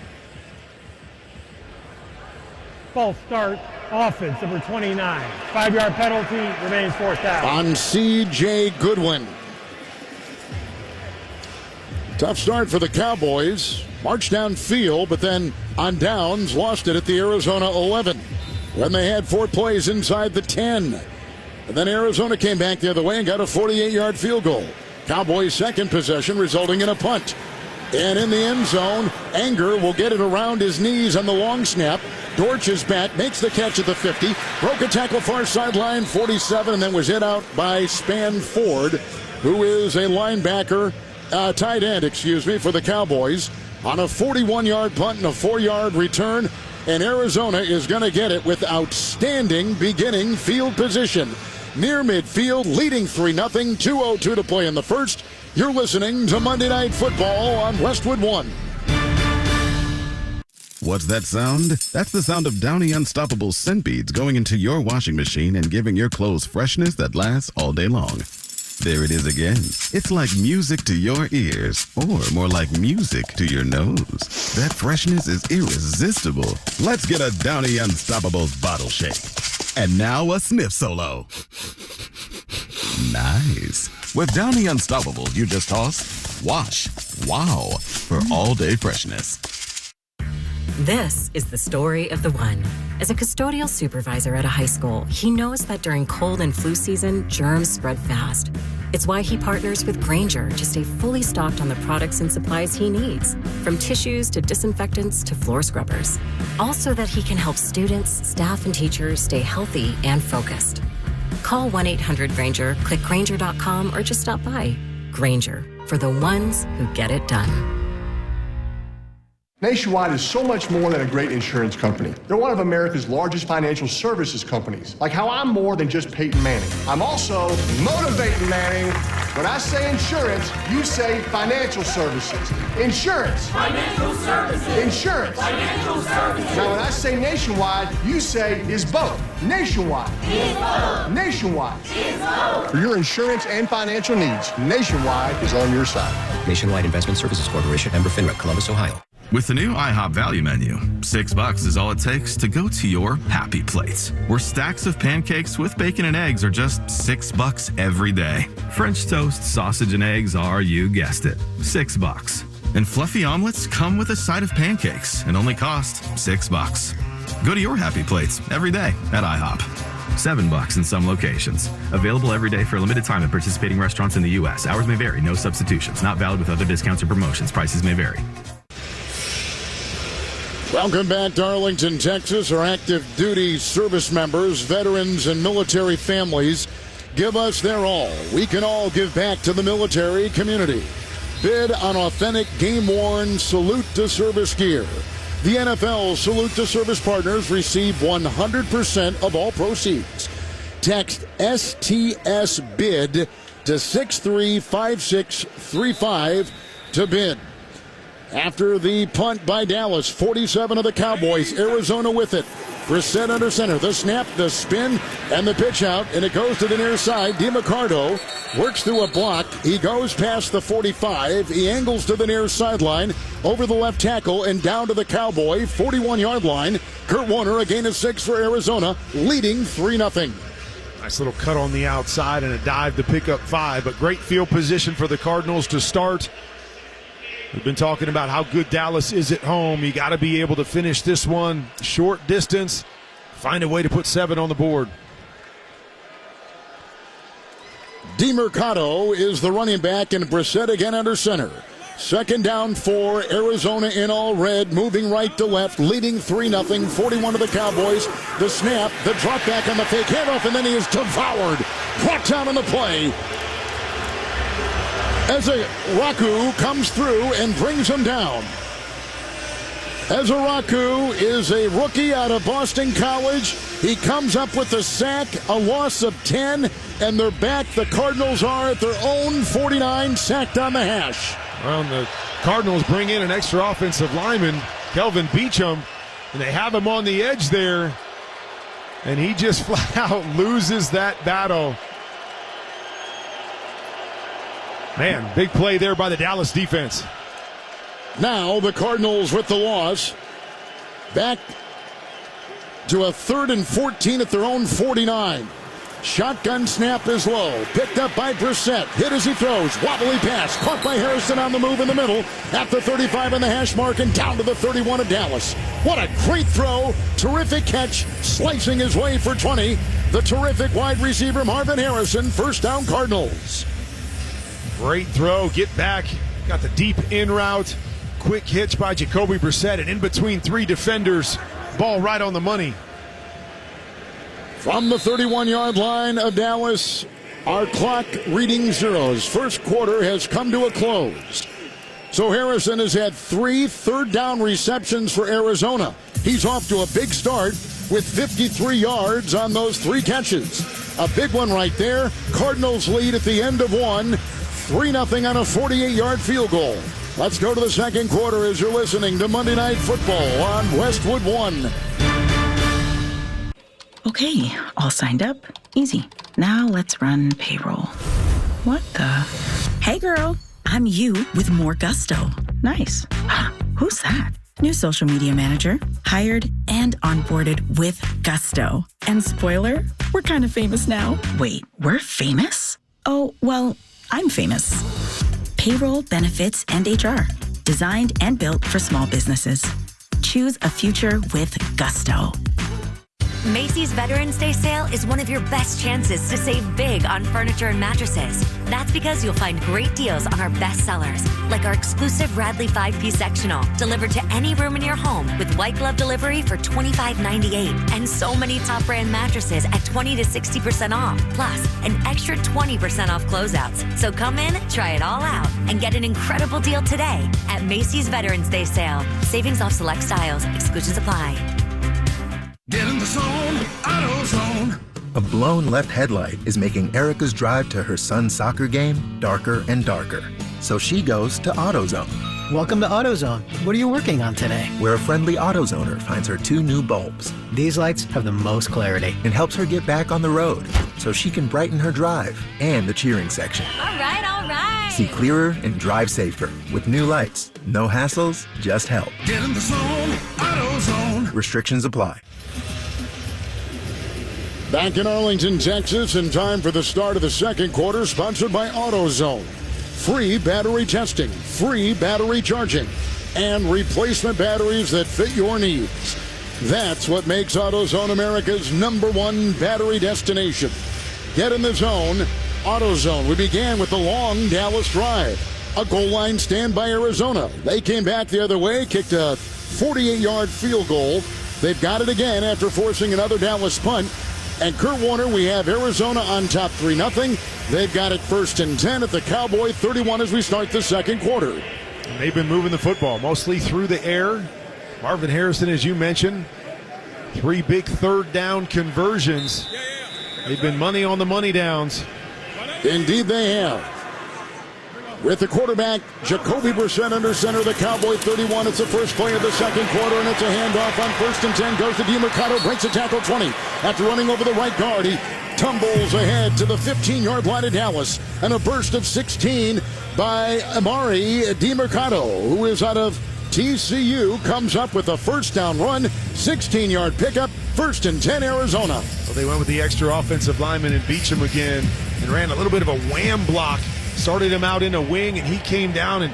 False start, offense, number 29. 5-yard penalty, remains 4th down. On C.J. Goodwin. Tough start for the Cowboys. Marched downfield, but then on downs, lost it at the Arizona 11. When they had 4 plays inside the 10. And then Arizona came back the other way and got a 48-yard field goal. Cowboys' second possession resulting in a punt. And in the end zone, Anger will get it around his knees on the long snap. Dortch is back, makes the catch at the 50. Broke a tackle far sideline, 47, and then was hit out by Span Ford, who is a linebacker, tight end, for the Cowboys. On a 41-yard punt and a 4-yard return. And Arizona is going to get it with outstanding beginning field position. Near midfield, leading 3-0, 2:02 to play in the first. You're listening to Monday Night Football on Westwood One. What's that sound? That's the sound of Downy Unstoppable scent beads going into your washing machine and giving your clothes freshness that lasts all day long. There it is again. It's like music to your ears, or more like music to your nose. That freshness is irresistible. Let's get a Downy Unstoppables bottle shake. And now a sniff solo. Nice. With Downy Unstoppable, you just toss, wash, wow, for all-day freshness. This is the story of the one. As a custodial supervisor at a high school, he knows that during cold and flu season, germs spread fast. It's why he partners with Grainger to stay fully stocked on the products and supplies he needs, from tissues to disinfectants to floor scrubbers. All so that he can help students, staff, and teachers stay healthy and focused. Call 1-800-GRAINGER, click Grainger.com, or just stop by. Grainger, for the ones who get it done. Nationwide is so much more than a great insurance company. They're one of America's largest financial services companies. Like how I'm more than just Peyton Manning. I'm also motivating Manning. When I say insurance, you say financial services. Insurance. Financial services. Insurance. Financial services. Now when I say Nationwide, you say is both. Nationwide. Is both. Nationwide. Is both. For your insurance and financial needs, Nationwide is on your side. Nationwide Investment Services Corporation, member FINRA, Columbus, Ohio. With the new IHOP value menu, $6 is all it takes to go to your happy place, where stacks of pancakes with bacon and eggs are just $6 every day. French toast, sausage, and eggs are, you guessed it, $6. And fluffy omelets come with a side of pancakes and only cost $6. Go to your happy plates every day at IHOP. $7 in some locations. Available every day for a limited time at participating restaurants in the U.S. Hours may vary. No substitutions. Not valid with other discounts or promotions. Prices may vary. Welcome back to Arlington, Texas. Our active duty service members, veterans, and military families give us their all. We can all give back to the military community. Bid on authentic, game-worn Salute to Service gear. The NFL Salute to Service partners receive 100% of all proceeds. Text STS BID to 635635 to bid. After the punt by Dallas, 47 of the Cowboys, Arizona with it. Brissett under center, the snap, the spin, and the pitch out, and it goes to the near side. DiMarcardo works through a block. He goes past the 45. He angles to the near sideline, over the left tackle, and down to the Cowboy 41-yard line. Kurt Warner, a gain of 6 for Arizona, leading 3-0. Nice little cut on the outside and a dive to pick up 5, but great field position for the Cardinals to start. We've been talking about how good Dallas is at home. You got to be able to finish this one short distance, find a way to put 7 on the board. DiMarcardo is the running back, and Brissett again under center. Second down for Arizona in all red, moving right to left, leading 3-0, 41 to the Cowboys. The snap, the drop back on the fake handoff, and then he is devoured. Brought down on the play. As Raku comes through and brings him down. Raku is a rookie out of Boston College. He comes up with the sack, a loss of 10, and they're back. The Cardinals are at their own 49, sacked on the hash. Well, the Cardinals bring in an extra offensive lineman, Kelvin Beachum, and they have him on the edge there, and he just flat out loses that battle. Man, big play there by the Dallas defense. Now the Cardinals with the loss. Back to a 3rd and 14 at their own 49. Shotgun snap is low. Picked up by Brissett. Hit as he throws. Wobbly pass. Caught by Harrison on the move in the middle. At the 35 on the hash mark and down to the 31 of Dallas. What a great throw. Terrific catch. Slicing his way for 20. The terrific wide receiver Marvin Harrison. First down Cardinals. Great throw, get back, got the deep in route, quick hitch by Jacoby Brissett, and in between 3 defenders, ball right on the money. From the 31-yard line of Dallas, our clock reading zeros. First quarter has come to a close. So Harrison has had 3 third-down receptions for Arizona. He's off to a big start with 53 yards on those 3 catches. A big one right there. Cardinals lead at the end of one. 3-0 on a 48-yard field goal. Let's go to the second quarter as you're listening to Monday Night Football on Westwood One. Okay, all signed up. Easy. Now let's run payroll. What the? Hey girl, I'm you with more gusto. Nice. Who's that? New social media manager. Hired and onboarded with gusto. And spoiler, we're kind of famous now. Wait, we're famous? Oh, well, I'm famous. Payroll, benefits, and HR. Designed and built for small businesses. Choose a future with gusto. Macy's Veterans Day sale is one of your best chances to save big on furniture and mattresses. That's because you'll find great deals on our best sellers, like our exclusive Radley 5-piece sectional, delivered to any room in your home with white glove delivery for $25.98, and so many top brand mattresses at 20 to 60% off, plus an extra 20% off closeouts. So come in, try it all out, and get an incredible deal today at Macy's Veterans Day sale. Savings off select styles. Exclusions apply. Get in the zone, AutoZone. A blown left headlight is making Erica's drive to her son's soccer game darker and darker. So she goes to AutoZone. Welcome to AutoZone. What are you working on today? Where a friendly AutoZoner finds her 2 new bulbs. These lights have the most clarity. And helps her get back on the road so she can brighten her drive and the cheering section. All right, all right. See clearer and drive safer. With new lights, no hassles, just help. Get in the zone, AutoZone. Restrictions apply. Back in Arlington, Texas, in time for the start of the second quarter, sponsored by AutoZone. Free battery testing, free battery charging, and replacement batteries that fit your needs. That's what makes AutoZone America's #1 battery destination. Get in the zone, AutoZone. We began with the long Dallas drive. A goal line stand by Arizona. They came back the other way, kicked a 48-yard field goal. They've got it again after forcing another Dallas punt. And Kurt Warner, we have Arizona on top 3-0. They've got it 1st and 10 at the Cowboy 31 as we start the second quarter. And they've been moving the football mostly through the air. Marvin Harrison, as you mentioned, 3 big third down conversions. They've been money on the money downs. Indeed they have. With the quarterback, Jacoby Brissett under center, the Cowboy 31. It's the first play of the second quarter, and it's a handoff on 1st and 10. Goes to DiMercato, breaks a tackle 20. After running over the right guard, he tumbles ahead to the 15-yard line of Dallas. And a burst of 16 by Amari DiMercato, who is out of TCU, comes up with a first down run, 16-yard pickup, 1st and 10 Arizona. Well, they went with the extra offensive lineman and Beecham again and ran a little bit of a wham block. Started him out in a wing, and he came down and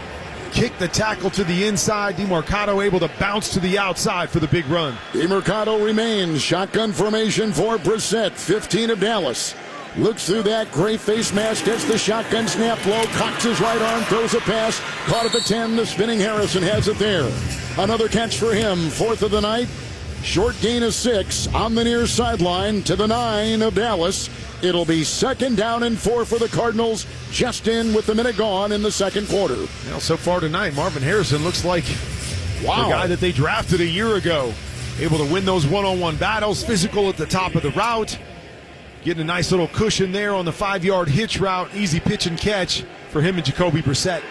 kicked the tackle to the inside. DiMercato able to bounce to the outside for the big run. DiMercato remains shotgun formation for Brissett, 15 of Dallas. Looks through that gray face mask, gets the shotgun snap low, cocks his right arm, throws a pass, caught at the 10, the spinning Harrison has it there. Another catch for him, 4th of the night. Short gain of 6 on the near sideline to the 9 of Dallas. It'll be 2nd down and 4 for the Cardinals, just in with the minute gone in the second quarter. Well, so far tonight, Marvin Harrison looks like the guy that they drafted a year ago. Able to win those one-on-one battles, physical at the top of the route. Getting a nice little cushion there on the 5-yard hitch route. Easy pitch and catch for him and Jacoby Brissett.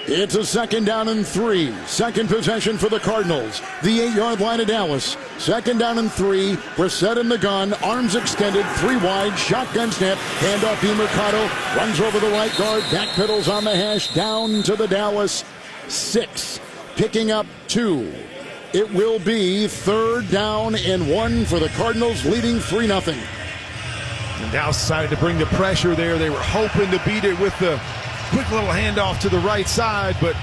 It's a 2nd down and 3. Second possession for the Cardinals. The 8-yard line of Dallas. 2nd down and 3. Brissett in the gun. Arms extended. 3 wide. Shotgun snap. Handoff DiMercato. Runs over the right guard. Backpedals on the hash. Down to the Dallas 6. Picking up 2. It will be 3rd down and 1 for the Cardinals, leading 3-0. And Dallas decided to bring the pressure there. They were hoping to beat it with the quick little handoff to the right side, but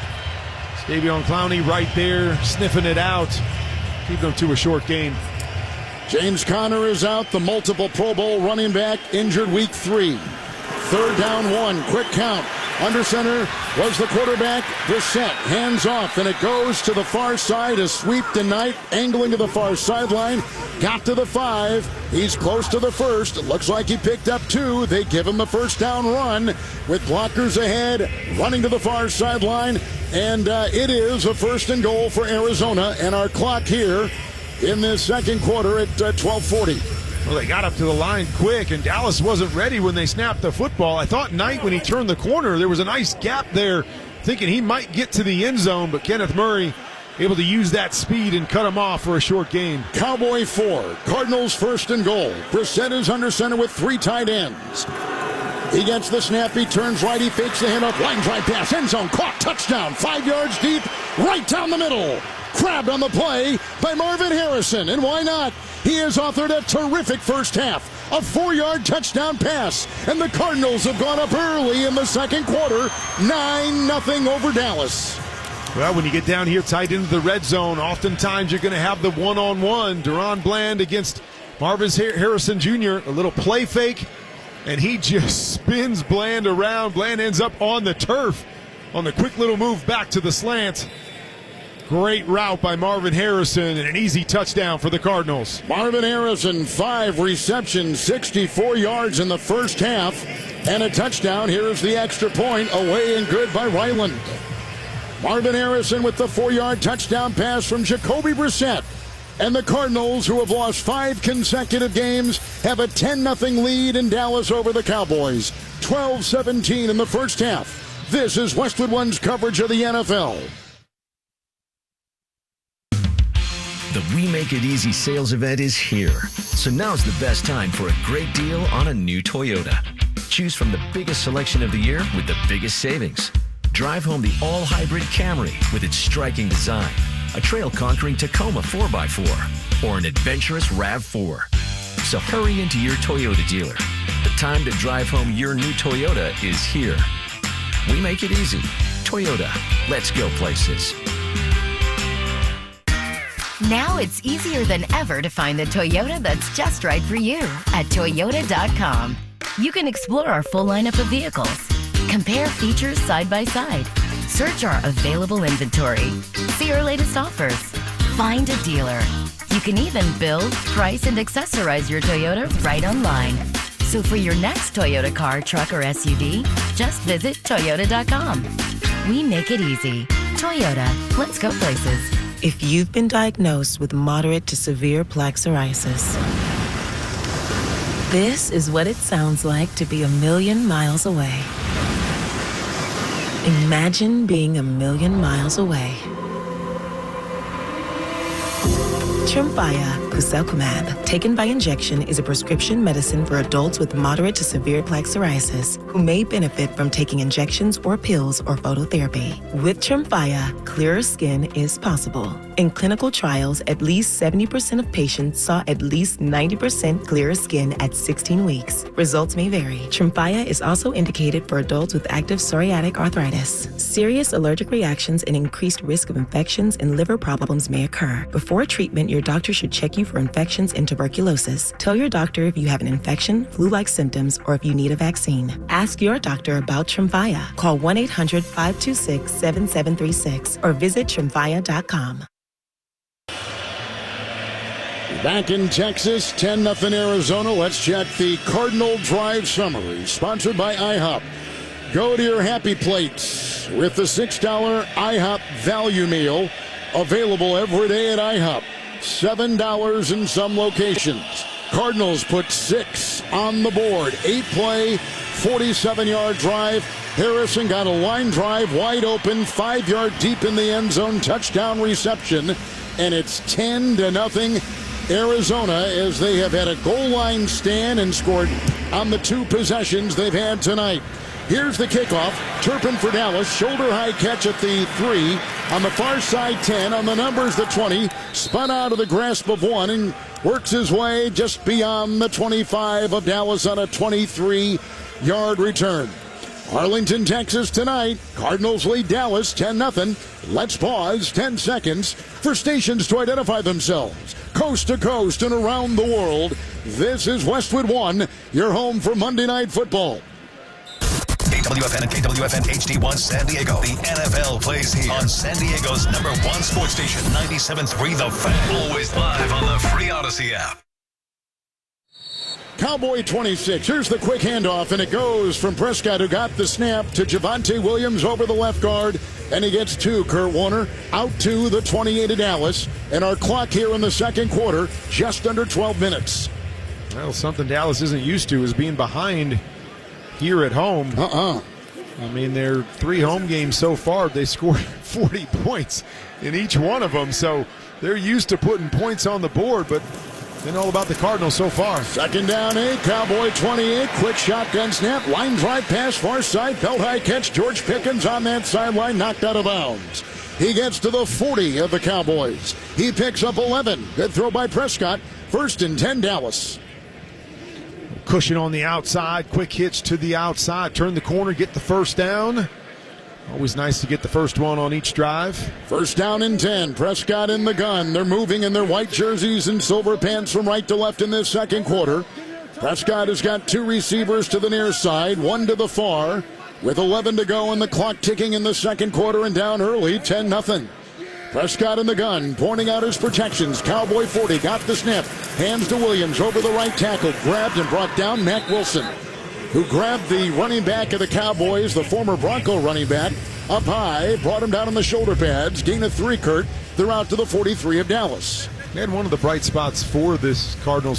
Davion Clowney right there sniffing it out. Keep them to a short game. James Conner is out, the multiple Pro Bowl running back, injured week 3. 3rd down 1, quick count. Under center was the quarterback, Brissett. Hands off, and it goes to the far side. A sweep tonight, angling to the far sideline. Got to the 5. He's close to the 1st. It looks like he picked up 2. They give him the first down run with blockers ahead, running to the far sideline. And it is a 1st and goal for Arizona. And our clock here in this second quarter at 12:40. Well, they got up to the line quick, and Dallas wasn't ready when they snapped the football. I thought Knight, when he turned the corner, there was a nice gap there thinking he might get to the end zone, but Kenneth Murray able to use that speed and cut him off for a short gain. Cowboy 4, Cardinals 1st and goal. Brissett is under center with 3 tight ends. He gets the snap, he turns right, he fakes the handoff, line drive pass, end zone, caught, touchdown, 5 yards deep, right down the middle. Grabbed on the play by Marvin Harrison, and why not? He has authored a terrific first half, a 4-yard touchdown pass, and the Cardinals have gone up early in the second quarter, 9-0 over Dallas. Well, when you get down here tight into the red zone, oftentimes you're going to have the one-on-one. Deron Bland against Marvin Harrison Jr., a little play fake, and he just spins Bland around. Bland ends up on the turf on the quick little move back to the slant. Great route by Marvin Harrison and an easy touchdown for the Cardinals. Marvin Harrison, 5 receptions, 64 yards in the first half, and a touchdown. Here's the extra point, away and good by Ryland. Marvin Harrison with the 4-yard touchdown pass from Jacoby Brissett. And the Cardinals, who have lost 5 consecutive games, have a 10-0 lead in Dallas over the Cowboys. 12-17 in the first half. This is Westwood One's coverage of the NFL. The We Make It Easy sales event is here. So now's the best time for a great deal on a new Toyota. Choose from the biggest selection of the year with the biggest savings. Drive home the all-hybrid Camry with its striking design, a trail-conquering Tacoma 4x4, or an adventurous RAV4. So hurry into your Toyota dealer. The time to drive home your new Toyota is here. We make it easy. Toyota. Let's go places. Now it's easier than ever to find the Toyota that's just right for you at Toyota.com. You can explore our full lineup of vehicles, compare features side by side, search our available inventory, see our latest offers, find a dealer. You can even build, price, and accessorize your Toyota right online. So for your next Toyota car, truck, or SUV, just visit Toyota.com. We make it easy. Toyota, let's go places. If you've been diagnosed with moderate to severe plaque psoriasis, this is what it sounds like to be a million miles away. Imagine being a million miles away. Tremfya guselkumab, taken by injection, is a prescription medicine for adults with moderate to severe plaque psoriasis who may benefit from taking injections or pills or phototherapy. With Tremfya, clearer skin is possible. In clinical trials, at least 70% of patients saw at least 90% clearer skin at 16 weeks. Results may vary. Tremfya is also indicated for adults with active psoriatic arthritis. Serious allergic reactions and increased risk of infections and liver problems may occur. Before treatment, your doctor should check you for infections and tuberculosis. Tell your doctor if you have an infection, flu-like symptoms, or if you need a vaccine. Ask your doctor about Tremfya. Call 1-800-526-7736 or visit Tremfya.com. Back in Texas, 10-0 Arizona. Let's check the Cardinal Drive summary, sponsored by IHOP. Go to your happy plates with the $6 IHOP value meal, available every day at IHOP. $7 in some locations. Cardinals put 6 on the board. 8-play, 47-yard drive. Harrison got a line drive wide open, 5-yard deep in the end zone, touchdown reception, and it's 10-0 Arizona as they have had a goal line stand and scored on the 2 possessions they've had tonight. Here's the kickoff. Turpin for Dallas. Shoulder high catch at the 3. On the far side, 10. On the numbers, the 20. Spun out of the grasp of one and works his way just beyond the 25 of Dallas on a 23-yard return. Arlington, Texas tonight. Cardinals lead Dallas 10-0. Let's pause 10 seconds for stations to identify themselves. Coast to coast and around the world. This is Westwood One, your home for Monday Night Football. KWFN and KWFN HD1 San Diego. The NFL plays here on San Diego's #1 sports station, 97.3 The Fan. Always live on the free Odyssey app. Cowboy 26. Here's the quick handoff, and it goes from Prescott, who got the snap, to Javonte Williams over the left guard, and he gets 2. Kurt Warner out to the 28 of Dallas, and our clock here in the second quarter, just under 12 minutes. Well, something Dallas isn't used to is being behind here at home. I mean, their 3 home games so far, they scored 40 points in each one of them. So they're used to putting points on the board, but been all about the Cardinals so far. 2nd down, 8, Cowboy 28, quick shotgun snap, line drive pass, far side, belt high catch. George Pickens on that sideline, knocked out of bounds. He gets to the 40 of the Cowboys. He picks up 11. Good throw by Prescott. 1st and 10, Dallas. Cushion on the outside, quick hitch to the outside, turn the corner, get the first down. Always nice to get the first one on each drive. 1st down and 10. Prescott in the gun. They're moving in their white jerseys and silver pants from right to left in this second quarter. Prescott has got 2 receivers to the near side, 1 to the far. With 11 to go and the clock ticking in the second quarter and down early, 10-0. Prescott in the gun, pointing out his protections. Cowboy 40 got the snap. Hands to Williams over the right tackle. Grabbed and brought down Mack Wilson, who grabbed the running back of the Cowboys, the former Bronco running back, up high, brought him down on the shoulder pads. Gain of 3, Kurt. They're out to the 43 of Dallas. And one of the bright spots for this Cardinals